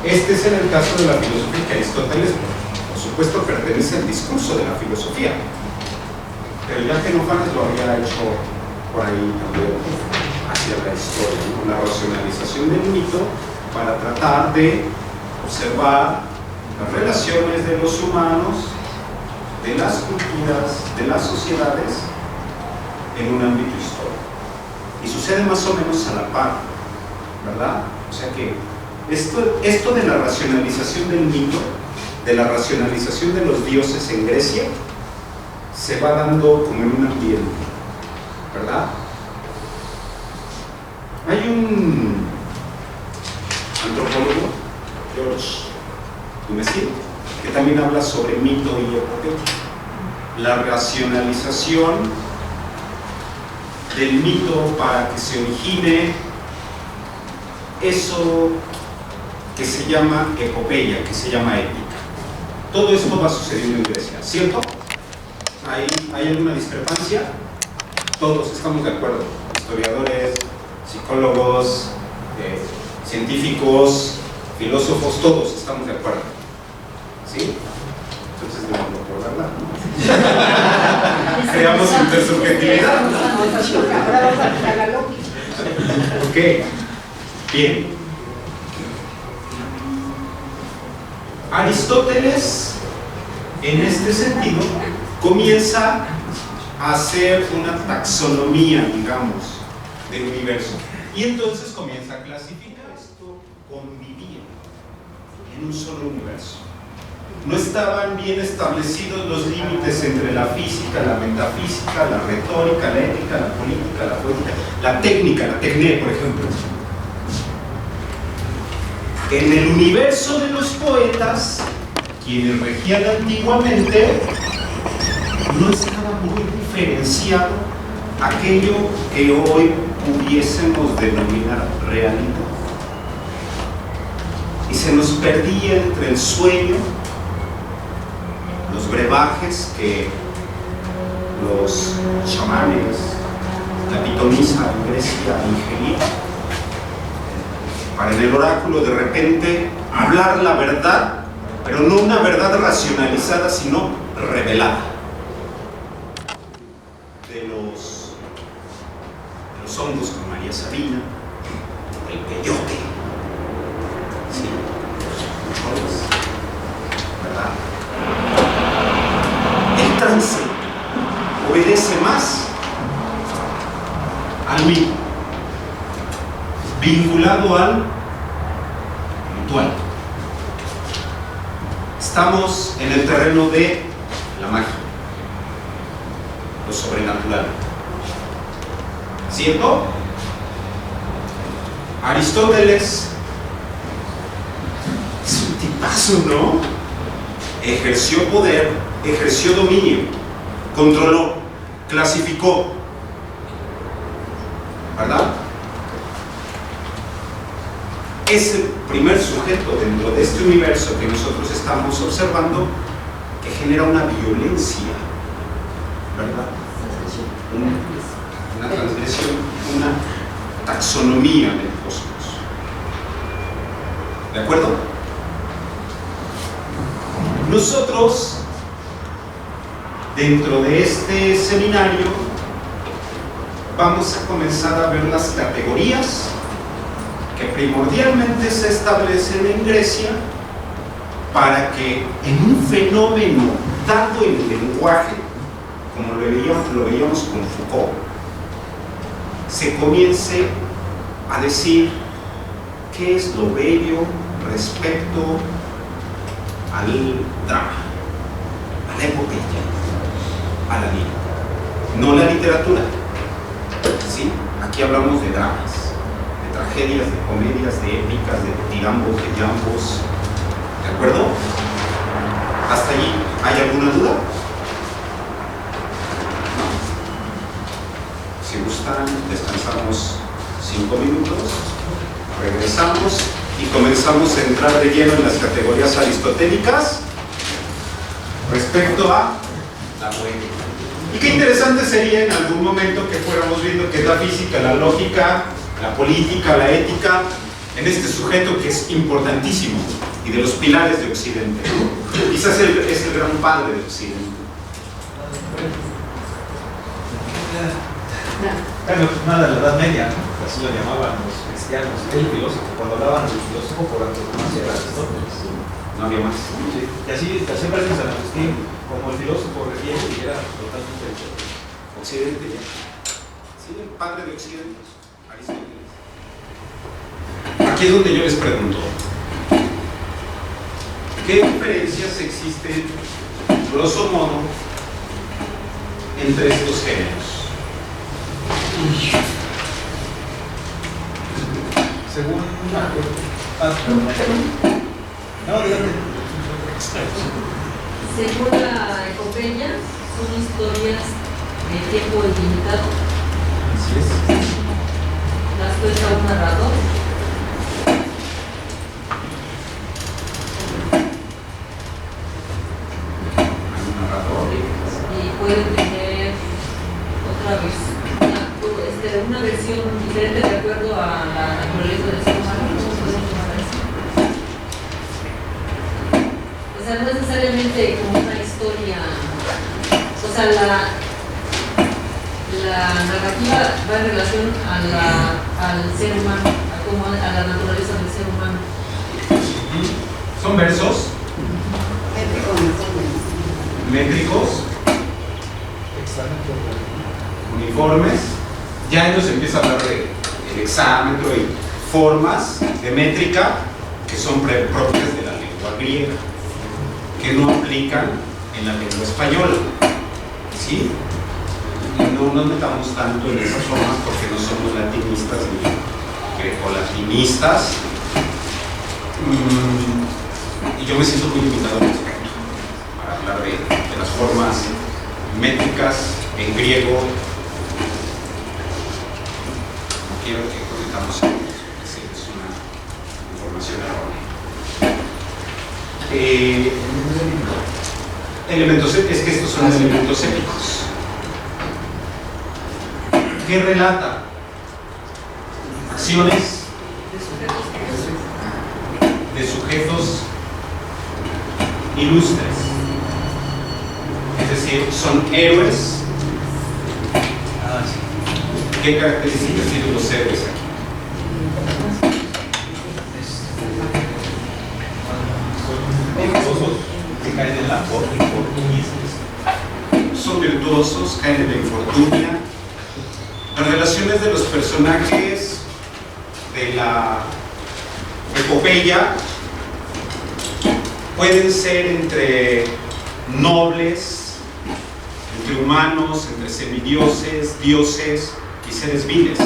Este es el caso de la filosofía que Aristóteles, por supuesto, pertenece al discurso de la filosofía. Pero ya Genófanes lo había hecho por ahí también hacia la historia, ¿no? La racionalización del mito para tratar de observar las relaciones de los humanos, de las culturas, de las sociedades en un ámbito histórico. Y sucede más o menos a la par, ¿verdad? O sea que esto de la racionalización del mito, de la racionalización de los dioses en Grecia, se va dando como en un ambiente, ¿verdad? Hay un antropólogo, George Dumézil, que también habla sobre mito y epopeya. La racionalización del mito para que se origine eso que se llama epopeya, que se llama épica. Todo esto va sucediendo en Grecia, ¿cierto? ¿Hay alguna discrepancia? Todos estamos de acuerdo, historiadores, psicólogos, científicos, filósofos, todos estamos de acuerdo. ¿Sí? Entonces debemos probarla, ¿no? Creamos intersubjetividad. Ahora vamos a aplicar la lógica. Ok, bien. Aristóteles, en este sentido, comienza a hacer una taxonomía, digamos, del universo. Y entonces comienza a clasificar esto, convivía en un solo universo. No estaban bien establecidos los límites entre la física, la metafísica, la retórica, la ética, la política, la poética, la técnica, la tecné, por ejemplo. En el universo de los poetas, quienes regían antiguamente, no estaba muy diferenciado aquello que hoy pudiésemos denominar realidad. Y se nos perdía entre el sueño, los brebajes que los chamanes, la pitonisa en Grecia ingerían, para en el oráculo de repente hablar la verdad, pero no una verdad racionalizada, sino revelada. De los hongos con María Sabina, el peyote, sí, ¿verdad? El trance obedece más al mito, vinculado al ritual. Estamos en el terreno de la magia, lo sobrenatural, ¿cierto? Aristóteles es un tipazo, ¿no? Ejerció poder, ejerció dominio, controló, clasificó, ¿verdad? Es el primer sujeto dentro de este universo que nosotros estamos observando que genera una violencia, ¿verdad? Una transgresión, una taxonomía del cosmos. ¿De acuerdo? Nosotros, dentro de este seminario, vamos a comenzar a ver las categorías que primordialmente se establecen en Grecia para que en un fenómeno dado en el lenguaje, como lo veíamos con Foucault, se comience a decir qué es lo bello respecto al drama, a la epopeya, a la vida, no la literatura. ¿Sí? Aquí hablamos de dramas, de tragedias, de comedias, de épicas, de tirambos, de llambos. ¿De acuerdo? ¿Hasta allí hay alguna duda? No. Si gustan, descansamos 5 minutos, regresamos y comenzamos a entrar de lleno en las categorías aristotélicas respecto a la poética. Y qué interesante sería en algún momento que fuéramos viendo que es la física, la lógica, la política, la ética, en este sujeto que es importantísimo y de los pilares de Occidente. Quizás es el gran padre de Occidente. Bueno, pues nada, la Edad Media, ¿no? Así lo llamaban los cristianos, el filósofo. Cuando hablaban del filósofo por antonomasia era Aristóteles. No había más. Sí. Y así aparece San Agustín como el filósofo regiente y era totalmente diferente. Occidente ya. Sí, el padre de Occidente, Aristóteles. Aquí es donde yo les pregunto, ¿qué diferencias existen, grosso modo, entre estos géneros? Según según la epopeya, son historias de tiempo ilimitado. Así es. Las cuenta un narrador. Y pueden tener otra vez una versión diferente de acuerdo a la naturaleza del ser humano. ¿Cómo podemos llamar eso? O sea, no es necesariamente como una historia, o sea, la narrativa va en relación al ser humano, a la naturaleza del ser humano. ¿Son versos? Métricos, uniformes. Ya entonces empieza a hablar del hexámetro y formas de métrica que son propias de la lengua griega, que no aplican en la lengua española. ¿Sí? No nos metamos tanto en esas formas porque no somos latinistas ni grecolatinistas. Y yo me siento muy limitado al respecto para hablar de las formas métricas en griego. No quiero que cometamos es una información errónea. Elementos, es que estos son elementos épicos. ¿Qué relata? Acciones de sujetos ilustres, es decir, son héroes. ¿Qué características tienen los héroes aquí? Virtuosos que caen en la infortunia. Son virtuosos, caen en la infortunia. Las relaciones de los personajes de la epopeya pueden ser entre nobles, entre humanos, entre semidioses, dioses y seres viles.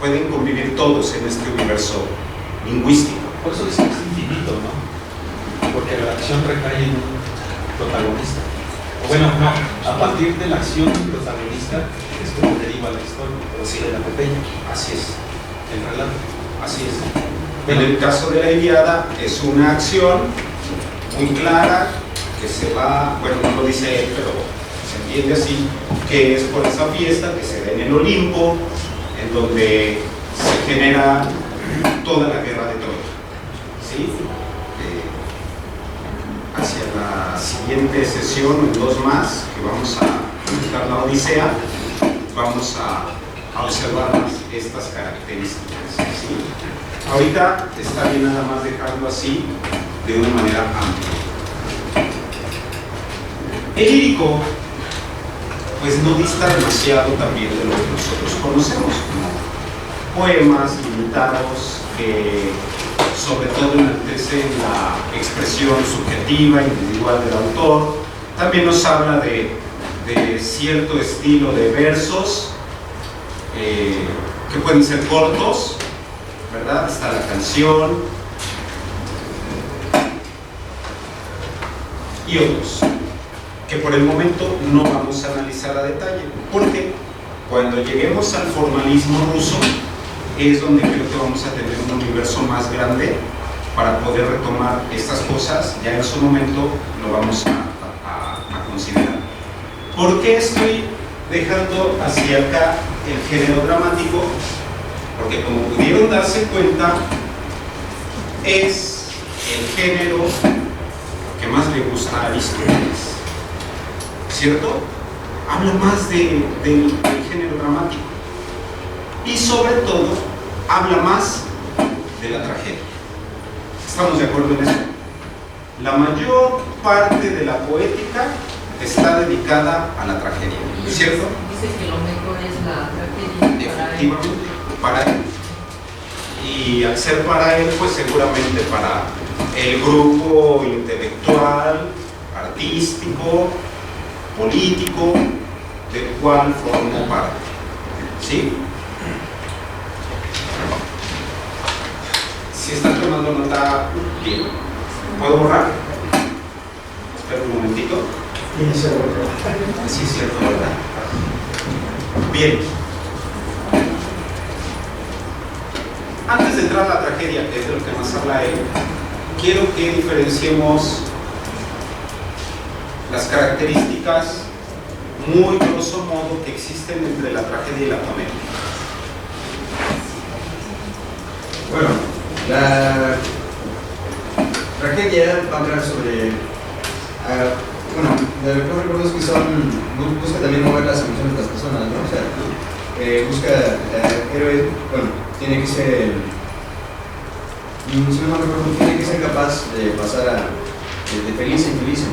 Pueden convivir todos en este universo lingüístico. Por eso es infinito, ¿no? Porque la acción recae en un protagonista. O bueno, no, a partir de la acción del protagonista es como deriva la historia, pero sí de la epopeya. Así es. El relato. Así es. En el caso de la Ilíada es una acción muy clara que se va, bueno, no lo dice él, pero se entiende así, que es por esa fiesta que se da en el Olimpo, en donde se genera toda la guerra de Troya. ¿Sí? Hacia la siguiente sesión, en 2 más, que vamos a visitar la Odisea, vamos a observar estas características. ¿Sí? Ahorita está bien nada más dejarlo así de una manera amplia. El lírico, pues no dista demasiado también de lo que nosotros conocemos, como poemas limitados que sobre todo enaltecen la expresión subjetiva, individual del autor. También nos habla de cierto estilo de versos que pueden ser cortos, ¿verdad? Está la canción y otros que por el momento no vamos a analizar a detalle, porque cuando lleguemos al formalismo ruso es donde creo que vamos a tener un universo más grande para poder retomar estas cosas. Ya en su momento lo vamos a considerar. ¿Por qué estoy dejando hacia acá el género dramático? Porque como pudieron darse cuenta, es el género que más le gusta a Aristóteles, ¿cierto? Habla más del género dramático y sobre todo habla más de la tragedia. ¿Estamos de acuerdo en eso? La mayor parte de la poética está dedicada a la tragedia, ¿cierto? Dice que lo mejor es la tragedia para él. Efectivamente, para él. Y al ser para él, pues seguramente para el grupo intelectual, artístico, político, del cual formó parte. ¿Sí? Si están tomando nota, bien. ¿Puedo borrar? Espera un momentito. Sí, es cierto, ¿verdad? Bien. Antes de entrar a la tragedia, que es de lo que más habla él, quiero que diferenciemos las características muy grosso modo que existen entre la tragedia y la comedia. Bueno, la tragedia va a hablar sobre, bueno, de lo que yo recuerdo es que busca también mover las emociones de las personas, ¿no? O sea, busca héroe, bueno, tiene que ser, si no me recuerdo, tiene que ser capaz de pasar de feliz a infeliz.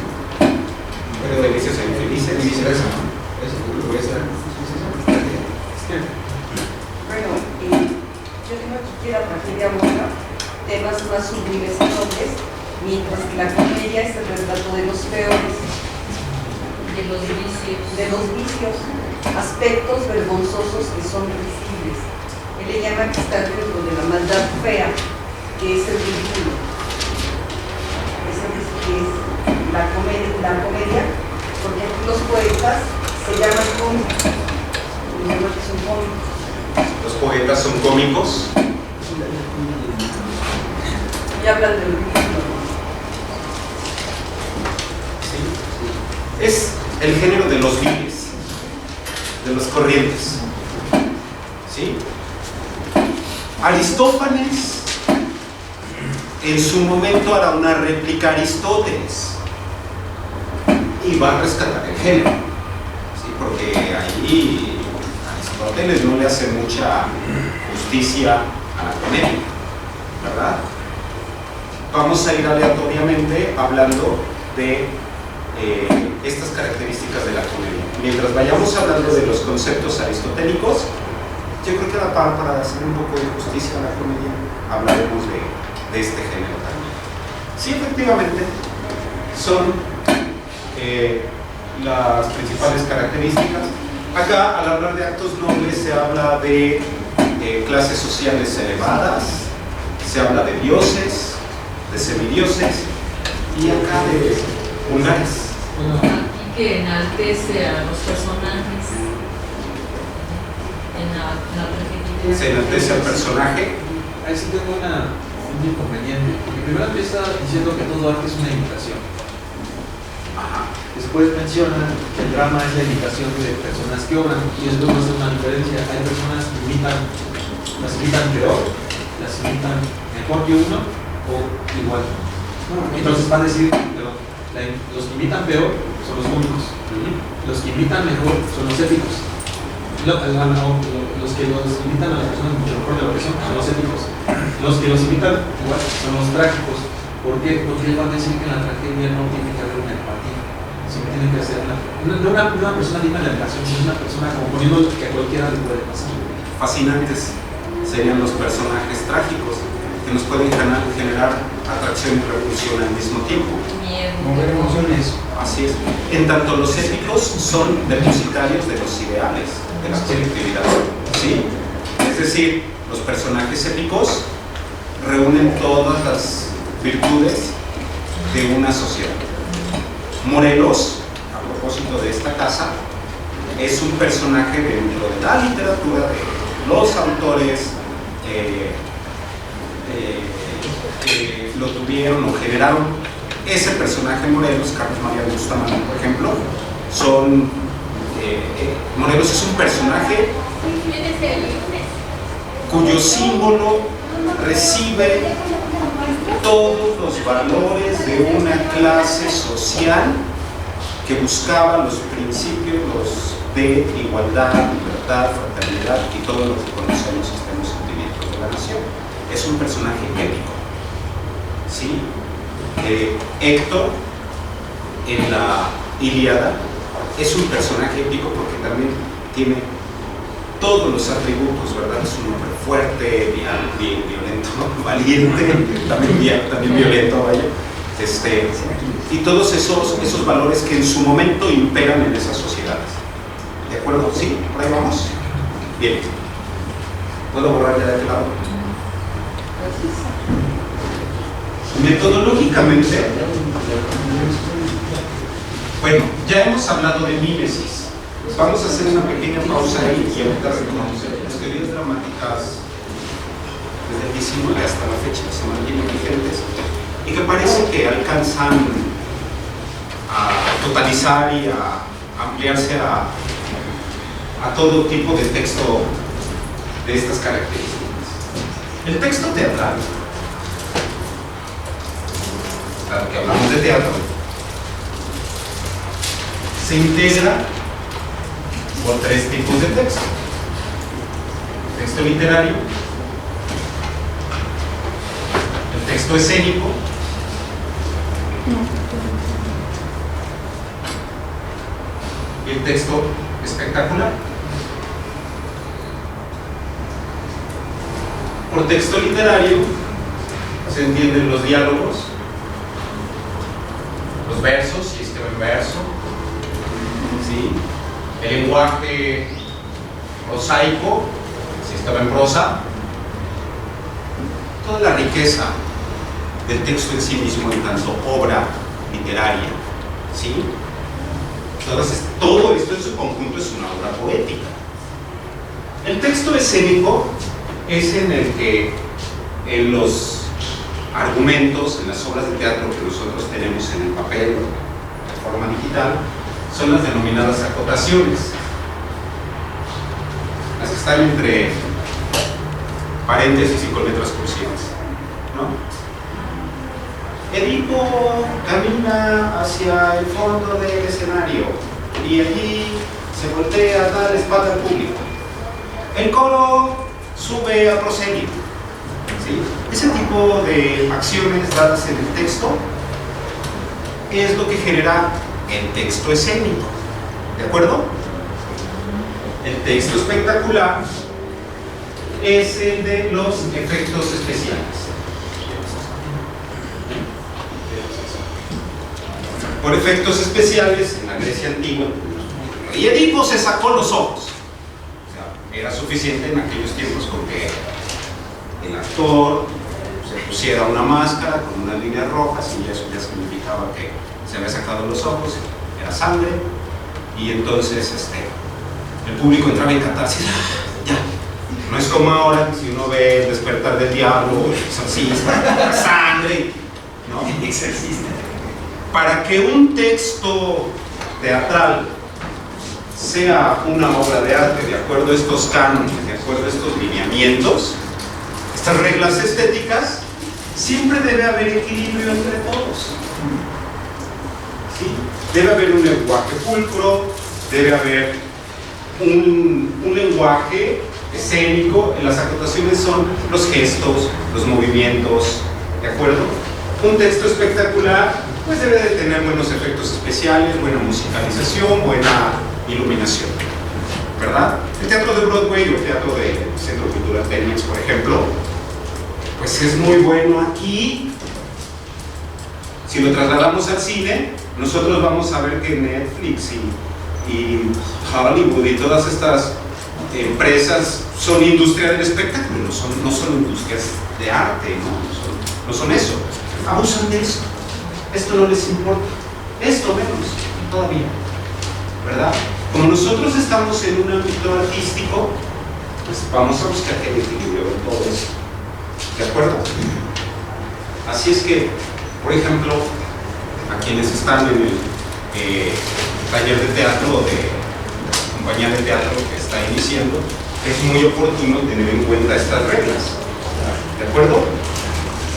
Pero de felices a infelices. Y viceversa, ¿no? Eso puede ser. Bueno, yo creo que la tragedia aborda temas más sublimes y nobles, mientras que la comedia es el retrato de los peores, de los vicios, aspectos vergonzosos que son risibles. Él le llama que está dentro de la maldad fea, que es el ridículo. Eso es la comedia, porque aquí los poetas se llaman cómicos. Son cómicos. Los poetas son cómicos. Y hablan del ridículo. Sí. Es el género de los viles, de los corrientes. ¿Sí? Aristófanes en su momento hará una réplica a Aristóteles y va a rescatar el género, ¿sí? Porque ahí Aristóteles no le hace mucha justicia a la comedia, ¿verdad? Vamos a ir aleatoriamente hablando de estas características de la comedia. Mientras vayamos hablando de los conceptos aristotélicos, yo creo que para hacer un poco de justicia a la comedia, hablaremos de este género también. Sí, efectivamente, son las principales características. Acá, al hablar de actos nobles, se habla de clases sociales elevadas, se habla de dioses, de semidioses, y acá de vulgares. Aquí que enaltece a los personajes en la tragedia. Se enaltece al personaje. Ahí sí tengo un inconveniente, porque primero empieza diciendo que todo arte es una imitación. Ajá. Después menciona que el drama es la imitación de personas que obran, y eso no hace una diferencia. Hay personas que las imitan peor, las imitan mejor que uno o igual. Entonces van a decir, los que imitan peor son los cómicos, los que imitan mejor son los épicos. Los que los imitan a las personas mucho mejor de lo que son los épicos. Los que los imitan igual son los trágicos. ¿Por qué? Porque van a decir que en la tragedia no tiene que haber una empatía, se tiene que hacer no una persona digna de admiración, sino una persona como poniendo que a cualquiera le puede pasar. Fascinantes serían los personajes trágicos que nos pueden generar atracción y repulsión al mismo tiempo. Mover emociones. Así es. En tanto los épicos son depositarios de los ideales de la colectividad, ¿sí? Es decir, los personajes épicos reúnen todas las virtudes de una sociedad. Morelos, a propósito de esta casa, es un personaje dentro de la literatura de los autores que lo tuvieron o generaron ese personaje Morelos. Carlos María Bustamante, por ejemplo, Morelos es un personaje cuyo símbolo recibe todos los valores de una clase social que buscaba los principios de igualdad, libertad, fraternidad y todo lo que conocemos en los sentimientos de la nación. Es un personaje épico, ¿sí? Héctor en la Ilíada es un personaje épico porque también tiene todos los atributos, ¿verdad? Es un hombre fuerte, violento, valiente, también violento, vaya. Y todos esos valores que en su momento imperan en esas sociedades. ¿De acuerdo? ¿Sí? ¿Por ahí vamos? Bien. ¿Puedo borrar ya de este lado? Metodológicamente, bueno, ya hemos hablado de mímesis. Vamos a hacer una pequeña pausa ahí y ahorita retomamos. Las teorías dramáticas desde el 19 hasta la fecha se mantienen vigentes y que parece que alcanzan a totalizar y a ampliarse a todo tipo de texto de estas características. El texto teatral, claro que hablamos de teatro, se integra por tres tipos de texto: texto literario, el texto escénico y el texto espectacular. Por texto literario se entienden los diálogos, los versos, si es que va en verso, ¿sí? El lenguaje prosaico, si estaba en prosa, toda la riqueza del texto en sí mismo en tanto obra literaria, ¿sí? Entonces, todo esto en su conjunto es una obra poética. El texto escénico es en el que en los argumentos, en las obras de teatro que nosotros tenemos en el papel, de forma digital, son las denominadas acotaciones, las que están entre paréntesis y con letras cursivas, ¿no? Edipo camina hacia el fondo del escenario y allí se voltea a dar la espalda al público. El coro sube a proseguir, ¿sí? Ese tipo de acciones dadas en el texto es lo que genera el texto escénico, ¿de acuerdo? El texto espectacular es el de los efectos especiales. Por efectos especiales, en la Grecia antigua, y Edipo se sacó los ojos. O sea, era suficiente en aquellos tiempos con que el actor se pusiera una máscara con unas líneas rojas y eso ya significaba que se había sacado los ojos, era sangre, y entonces el público entraba en catarsis. Ya. No es como ahora, si uno ve El despertar del diablo, El exorcista, sangre, ¿no? El exorcista. Para que un texto teatral sea una obra de arte de acuerdo a estos cánones, de acuerdo a estos lineamientos, estas reglas estéticas, siempre debe haber equilibrio entre todos. ¿Sí? Debe haber un lenguaje pulcro, debe haber un lenguaje escénico. Las acotaciones son los gestos, los movimientos, ¿de acuerdo? Un texto espectacular pues debe de tener buenos efectos especiales, buena musicalización, buena iluminación, ¿verdad? El teatro de Broadway o el teatro del Centro Cultural Pemex, por ejemplo, pues es muy bueno aquí. Si lo trasladamos al cine, nosotros vamos a ver que Netflix y Hollywood y todas estas empresas son industria del espectáculo, no son industrias de arte, no son eso. Abusan de eso. Esto no les importa. Esto menos, todavía. ¿Verdad? Como nosotros estamos en un ámbito artístico, pues vamos a buscar el equilibrio en todo eso. ¿De acuerdo? Así es que, por ejemplo, a quienes están en el taller de teatro o de compañía de teatro que está iniciando, es muy oportuno tener en cuenta estas reglas. ¿De acuerdo?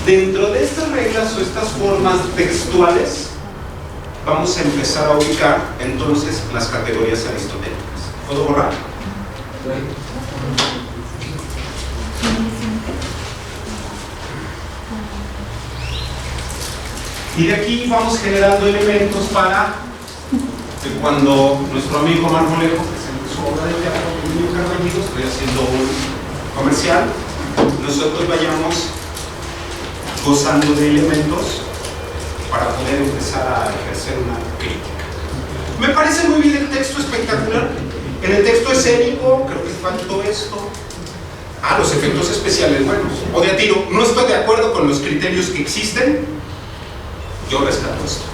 Dentro de estas reglas o estas formas textuales, vamos a empezar a ubicar entonces las categorías aristotélicas. ¿Puedo borrar? Y de aquí vamos generando elementos para que cuando nuestro amigo Marmolejo presente su obra de teatro, Niño Carballido, estoy haciendo un comercial, nosotros vayamos gozando de elementos para poder empezar a ejercer una crítica. Me parece muy bien el texto, espectacular. En el texto escénico creo que faltó esto. Los efectos especiales buenos. O de a tiro, no estoy de acuerdo con los criterios que existen, yo rescato esto.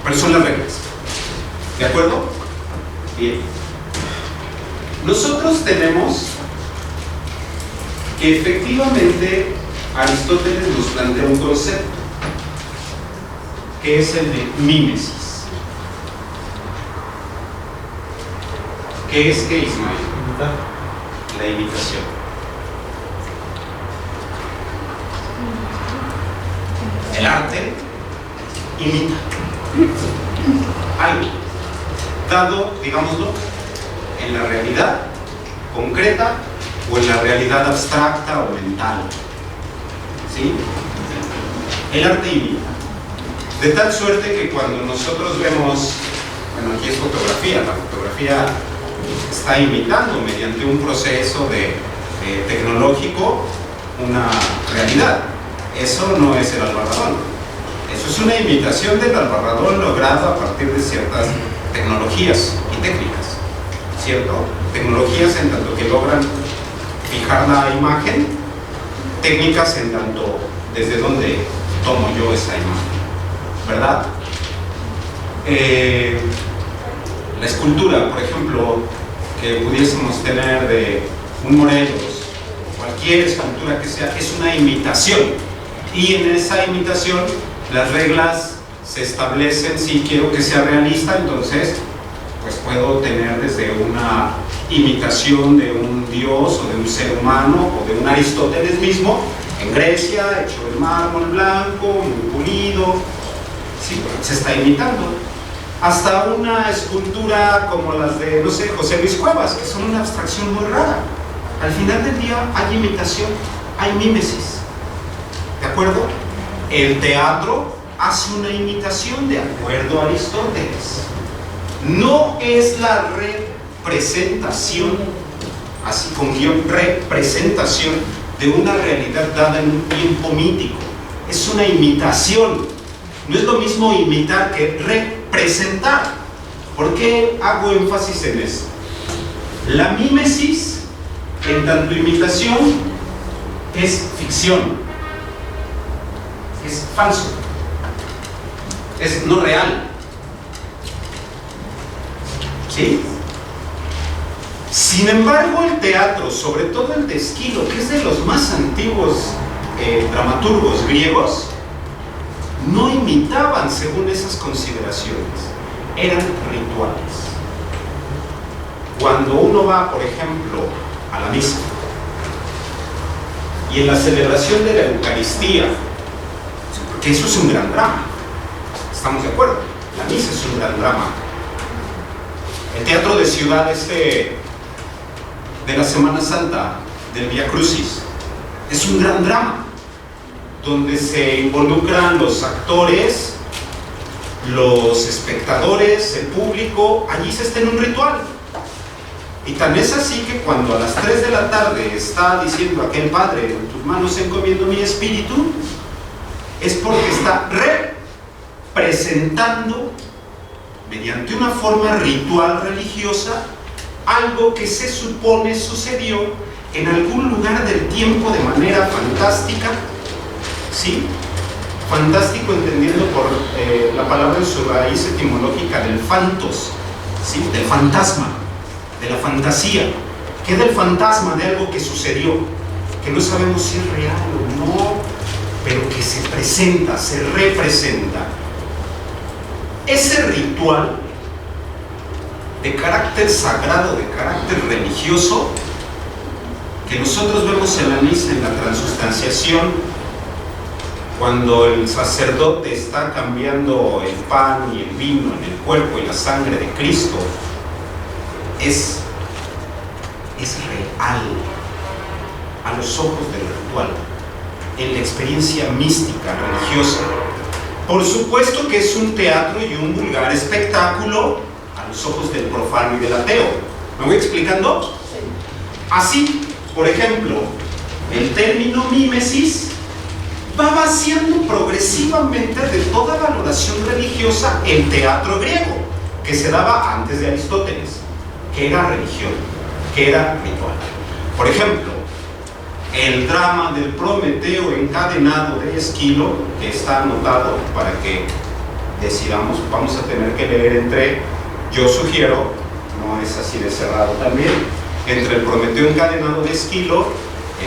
Pero son las reglas. ¿De acuerdo? Bien. Nosotros tenemos que efectivamente Aristóteles nos plantea un concepto que es el de mímesis. ¿Qué es qué, Ismael? La imitación. El arte imita algo dado, digámoslo, en la realidad concreta o en la realidad abstracta o mental. ¿Sí? El arte imita. De tal suerte que cuando nosotros vemos, bueno, aquí es fotografía, la fotografía está imitando mediante un proceso tecnológico una realidad. Eso no es el albarradón. Eso es una imitación del albarradón lograda a partir de ciertas tecnologías y técnicas, ¿cierto? Tecnologías en tanto que logran fijar la imagen, técnicas en tanto desde donde tomo yo esa imagen, ¿verdad? La escultura, por ejemplo, que pudiésemos tener de un Morelos, cualquier escultura que sea, es una imitación, y en esa imitación las reglas se establecen. Si quiero que sea realista, entonces pues puedo tener desde una imitación de un dios o de un ser humano o de un Aristóteles mismo en Grecia, hecho de mármol blanco, muy pulido, sí, se está imitando, hasta una escultura como las de, no sé, José Luis Cuevas, que son una abstracción muy rara. Al final del día hay imitación, hay mímesis, ¿de acuerdo? El teatro hace una imitación de acuerdo a Aristóteles. No es la representación, así con guión, representación de una realidad dada en un tiempo mítico. Es una imitación. No es lo mismo imitar que representar. ¿Por qué hago énfasis en eso? La mímesis, en tanto imitación, es ficción. Es falso. Es no real. ¿Sí? Sin embargo, el teatro, sobre todo el de Esquilo, que es de los más antiguos dramaturgos griegos, no imitaban según esas consideraciones, eran rituales. Cuando uno va, por ejemplo, a la misa, y en la celebración de la Eucaristía, porque eso es un gran drama, ¿estamos de acuerdo? La misa es un gran drama. El teatro de ciudad de la Semana Santa, del Vía Crucis, es un gran drama, donde se involucran los actores los espectadores, el público, allí se está en un ritual. Y tan es así que cuando a las 3 de la tarde está diciendo aquel padre, en tus manos encomiendo mi espíritu, es porque está representando mediante una forma ritual religiosa algo que se supone sucedió en algún lugar del tiempo de manera fantástica, ¿sí? Fantástico entendiendo por la palabra en su raíz etimológica del fantos, ¿sí? Del fantasma, de la fantasía, que es del fantasma de algo que sucedió, que no sabemos si es real o no, pero que se presenta, se representa. Ese ritual de carácter sagrado, de carácter religioso, que nosotros vemos en la misa, en la transustanciación, cuando el sacerdote está cambiando el pan y el vino en el cuerpo y la sangre de Cristo, es real a los ojos del ritual, en la experiencia mística, religiosa. Por supuesto que es un teatro y un vulgar espectáculo a los ojos del profano y del ateo. ¿Me voy explicando? Así, por ejemplo, el término mímesis va vaciando progresivamente de toda valoración religiosa el teatro griego, que se daba antes de Aristóteles, que era religión, que era ritual. Por ejemplo, el drama del Prometeo encadenado de Esquilo, que está anotado para que decidamos, vamos a tener que leer entre, yo sugiero, no es así de cerrado también, entre el Prometeo encadenado de Esquilo,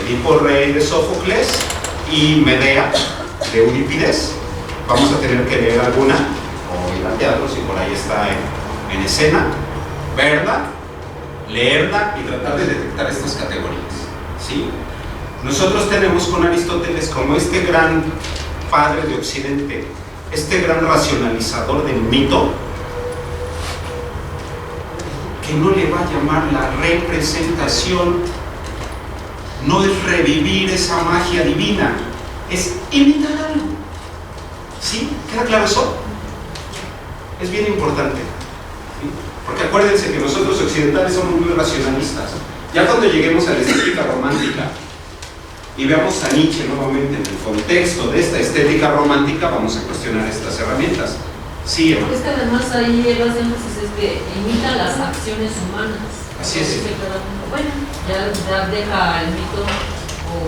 Edipo Rey de Sófocles y Medea de Eurípides. Vamos a tener que leer alguna, o ir al teatro si por ahí está en escena, verla, leerla y tratar de detectar estas categorías, ¿sí? Nosotros tenemos con Aristóteles como este gran padre de Occidente, este gran racionalizador del mito, que no le va a llamar la representación, no es revivir esa magia divina, es imitar algo. ¿Sí? ¿Queda claro eso? Es bien importante, ¿sí? Porque acuérdense que nosotros occidentales somos muy racionalistas. Ya cuando lleguemos a la estética romántica y veamos a Nietzsche nuevamente en el contexto de esta estética romántica, vamos a cuestionar estas herramientas. Sí, Emma. Es que además ahí el énfasis es que imita las acciones humanas. Así es. Bueno, ya deja el mito o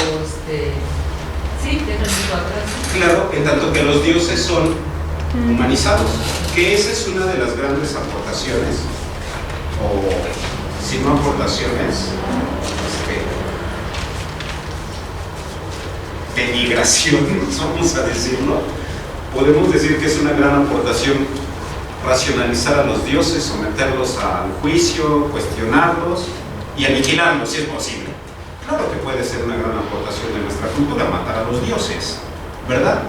sí, deja el mito atrás. Claro, en tanto que los dioses son humanizados, que esa es una de las grandes aportaciones, o si no aportaciones, denigración, vamos a decirlo. Podemos decir que es una gran aportación racionalizar a los dioses, someterlos al juicio, cuestionarlos y aniquilarlos si es posible. Claro que puede ser una gran aportación de nuestra cultura matar a los dioses, ¿verdad?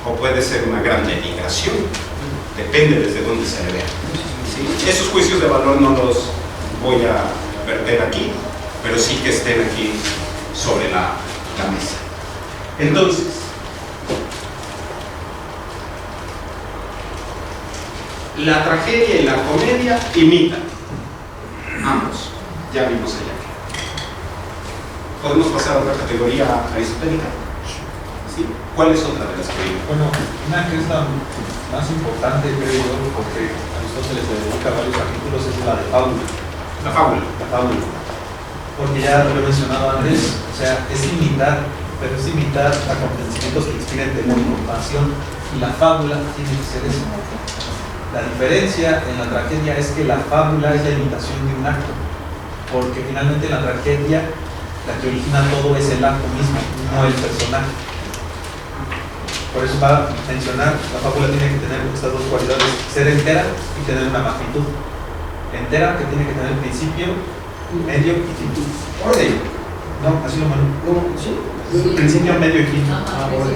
O puede ser una gran denigración, depende desde dónde se le vea, ¿sí? Esos juicios de valor no los voy a verter aquí, pero sí que estén aquí sobre la mesa. Entonces, la tragedia y la comedia imitan, ambos, ya vimos allá. ¿Podemos pasar a otra categoría aristotélica? ¿Sí? ¿Cuál es otra de las que vimos? Bueno, una que es la más importante, creo yo, porque Aristóteles le dedica varios capítulos, es la de fábula. La fábula. La fábula. Porque ya lo he mencionado antes, o sea, es imitar, pero es imitar acontecimientos que inspiren temor y compasión, y la fábula tiene que ser eso. La diferencia en la tragedia es que la fábula es la imitación de un acto, porque finalmente en la tragedia la que origina todo es el acto mismo, no el personaje. Por eso va a mencionar, la fábula tiene que tener estas dos cualidades, ser entera y tener una magnitud. Entera, que tiene que tener principio, medio y fin. Orden. No, así lo manejo. ¿Sí? Principio, medio y fin.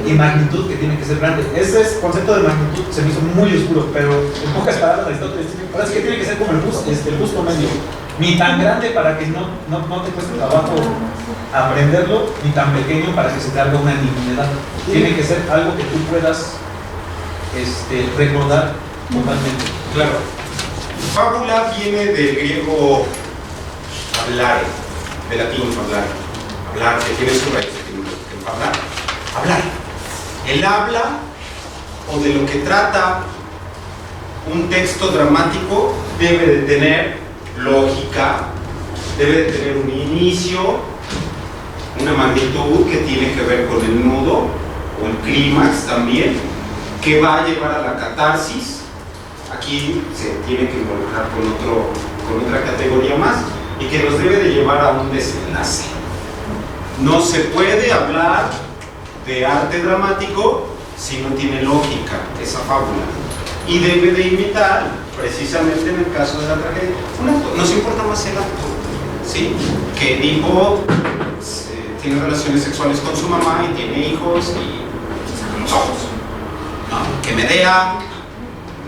Y magnitud, que tiene que ser grande. Ese concepto de magnitud se me hizo muy oscuro, pero en pocas palabras Aristóteles parece que tiene que ser como el busto medio. Ni tan grande para que no te cueste trabajo aprenderlo, ni tan pequeño para que se te haga una nimiedad. Tiene que ser algo que tú puedas recordar Totalmente. Claro. Fábula viene del griego hablare, del latín hablare. Hablar, que tiene su raíz en hablar. Hablar. El habla, o de lo que trata un texto dramático, debe de tener lógica, debe de tener un inicio, una magnitud que tiene que ver con el nudo, o el clímax también, que va a llevar a la catarsis. Aquí se tiene que involucrar con otra categoría más, y que nos debe de llevar a un desenlace. No se puede hablar de arte dramático si no tiene lógica esa fábula, y debe de imitar, precisamente en el caso de la tragedia, un acto. Nos importa más el acto, ¿sí? Que Edipo tiene relaciones sexuales con su mamá y tiene hijos y saca los ojos, ¿no? Que Medea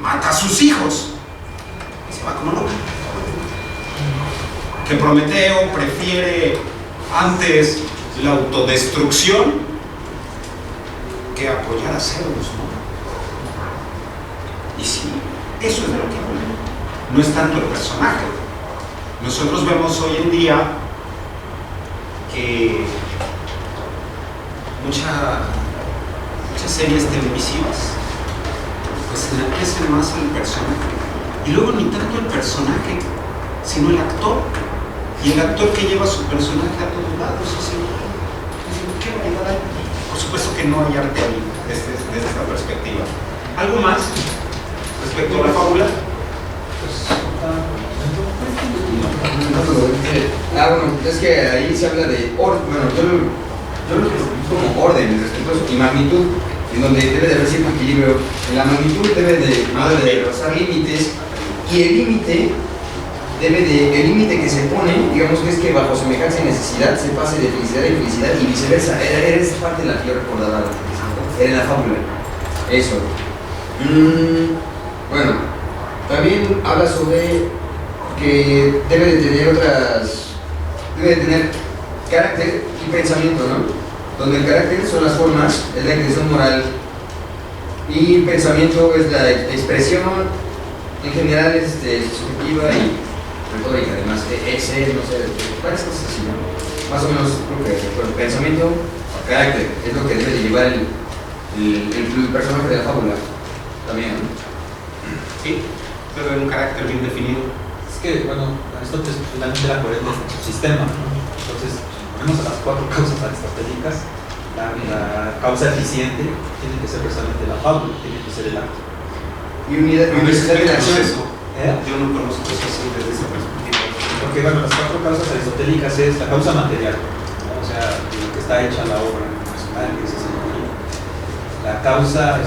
mata a sus hijos y se va como loca. Que Prometeo prefiere antes la autodestrucción que apoyar a Zeus, ¿no? Y sí, eso es de lo que habla. No es tanto el personaje. Nosotros vemos hoy en día que muchas series televisivas pues enaltecen más al personaje, y luego ni tanto el personaje sino el actor, y el actor que lleva su personaje a todos lados. ¿Qué variedad hay? Por supuesto que no hay arte ahí desde esta perspectiva. ¿Algo más respecto a la fábula? Bueno, es que ahí se habla de orden, bueno, yo lo que como orden, respetuoso y magnitud, en donde debe de haber cierto equilibrio. En la magnitud debe de rozar límites, y el límite que se pone, digamos que es que bajo semejanza y necesidad se pase de felicidad en felicidad y viceversa. Era esa parte de la que yo recordaba, era en la fábula. Eso. Bueno, también habla sobre que debe de tener carácter y pensamiento, ¿no? Donde el carácter son las formas, es la intención moral, y el pensamiento es la expresión, en general es subjetiva y retórica, además, no sé, varias cosas así, ¿no? Más o menos creo que el pensamiento, carácter, es lo que debe de llevar el personaje de la fábula también, ¿no? Sí, pero en un carácter bien definido. Es que, bueno, Aristóteles finalmente era coherente en su sistema, ¿no? Entonces, ponemos a las 4 causas aristotélicas. La causa eficiente tiene que ser precisamente la fábula, tiene que ser el acto. Y unicidad de la acción. Yo no conozco eso así desde esa perspectiva. Porque, bueno, las 4 causas aristotélicas es la causa material, ¿no? O sea, de lo que está hecha la obra personal, que es ese sentido. La causa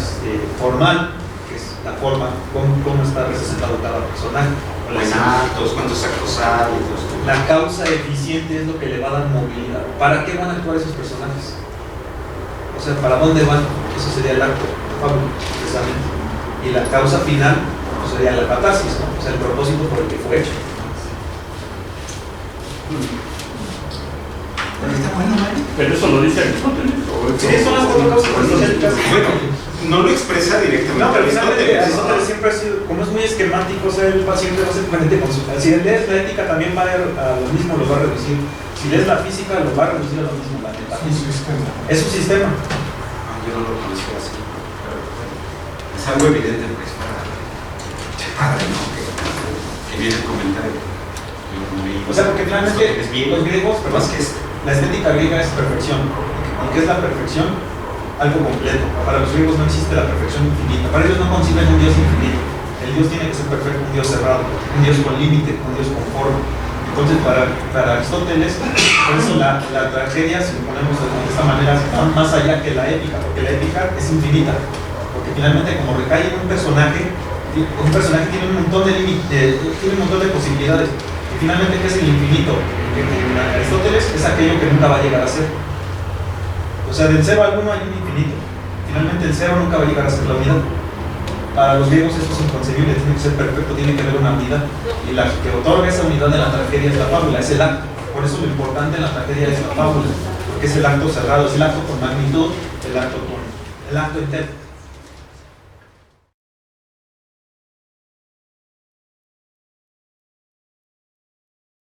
formal, que es la forma, cómo está representado cada personaje. ¿Cuántos actos hay? La causa eficiente es lo que le va a dar movilidad. ¿Para qué van a actuar esos personajes? O sea, ¿para dónde van? Eso sería el acto, precisamente. Y la causa final pues sería la catarsis, ¿no? O sea, el propósito por el que fue hecho. Está bueno, ¿vale? Pero eso lo dice Aristóteles. Sí, son las 4 causas aristotélicas. Bueno, no lo expresa directamente. No, pero finalmente Aristóteles siempre ha sido, como es muy esquemático, o sea, él siempre va a ser coherente con su. Si lees la ética también va a lo mismo, lo va a reducir. Si lees la física, lo va a reducir a lo mismo. La metafísica es un sistema. Yo no lo conocía así. Pero es algo evidente, pues, padre, ¿no? Que viene el comentario. O sea, porque finalmente los griegos, más que la estética griega es perfección. ¿Y qué es la perfección? Algo completo. Para los griegos no existe la perfección infinita. Para ellos no conciben un Dios infinito. El Dios tiene que ser perfecto, un Dios cerrado, un Dios con límite, un Dios con forma. Entonces, para Aristóteles, por eso la tragedia, si lo ponemos de esta manera, va más allá que la épica, porque la épica es infinita. Porque finalmente, como recae en un personaje tiene un montón de posibilidades. Y finalmente, ¿qué es el infinito? En Aristóteles es aquello que nunca va a llegar a ser. O sea, del 0 al 1 hay un infinito. Finalmente el 0 nunca va a llegar a ser la unidad. Para los griegos esto es inconcebible, tiene que ser perfecto, tiene que haber una unidad. Y la que otorga esa unidad en la tragedia es la fábula, es el acto. Por eso lo importante en la tragedia es la fábula, porque es el acto cerrado, es el acto con magnitud, el acto entero.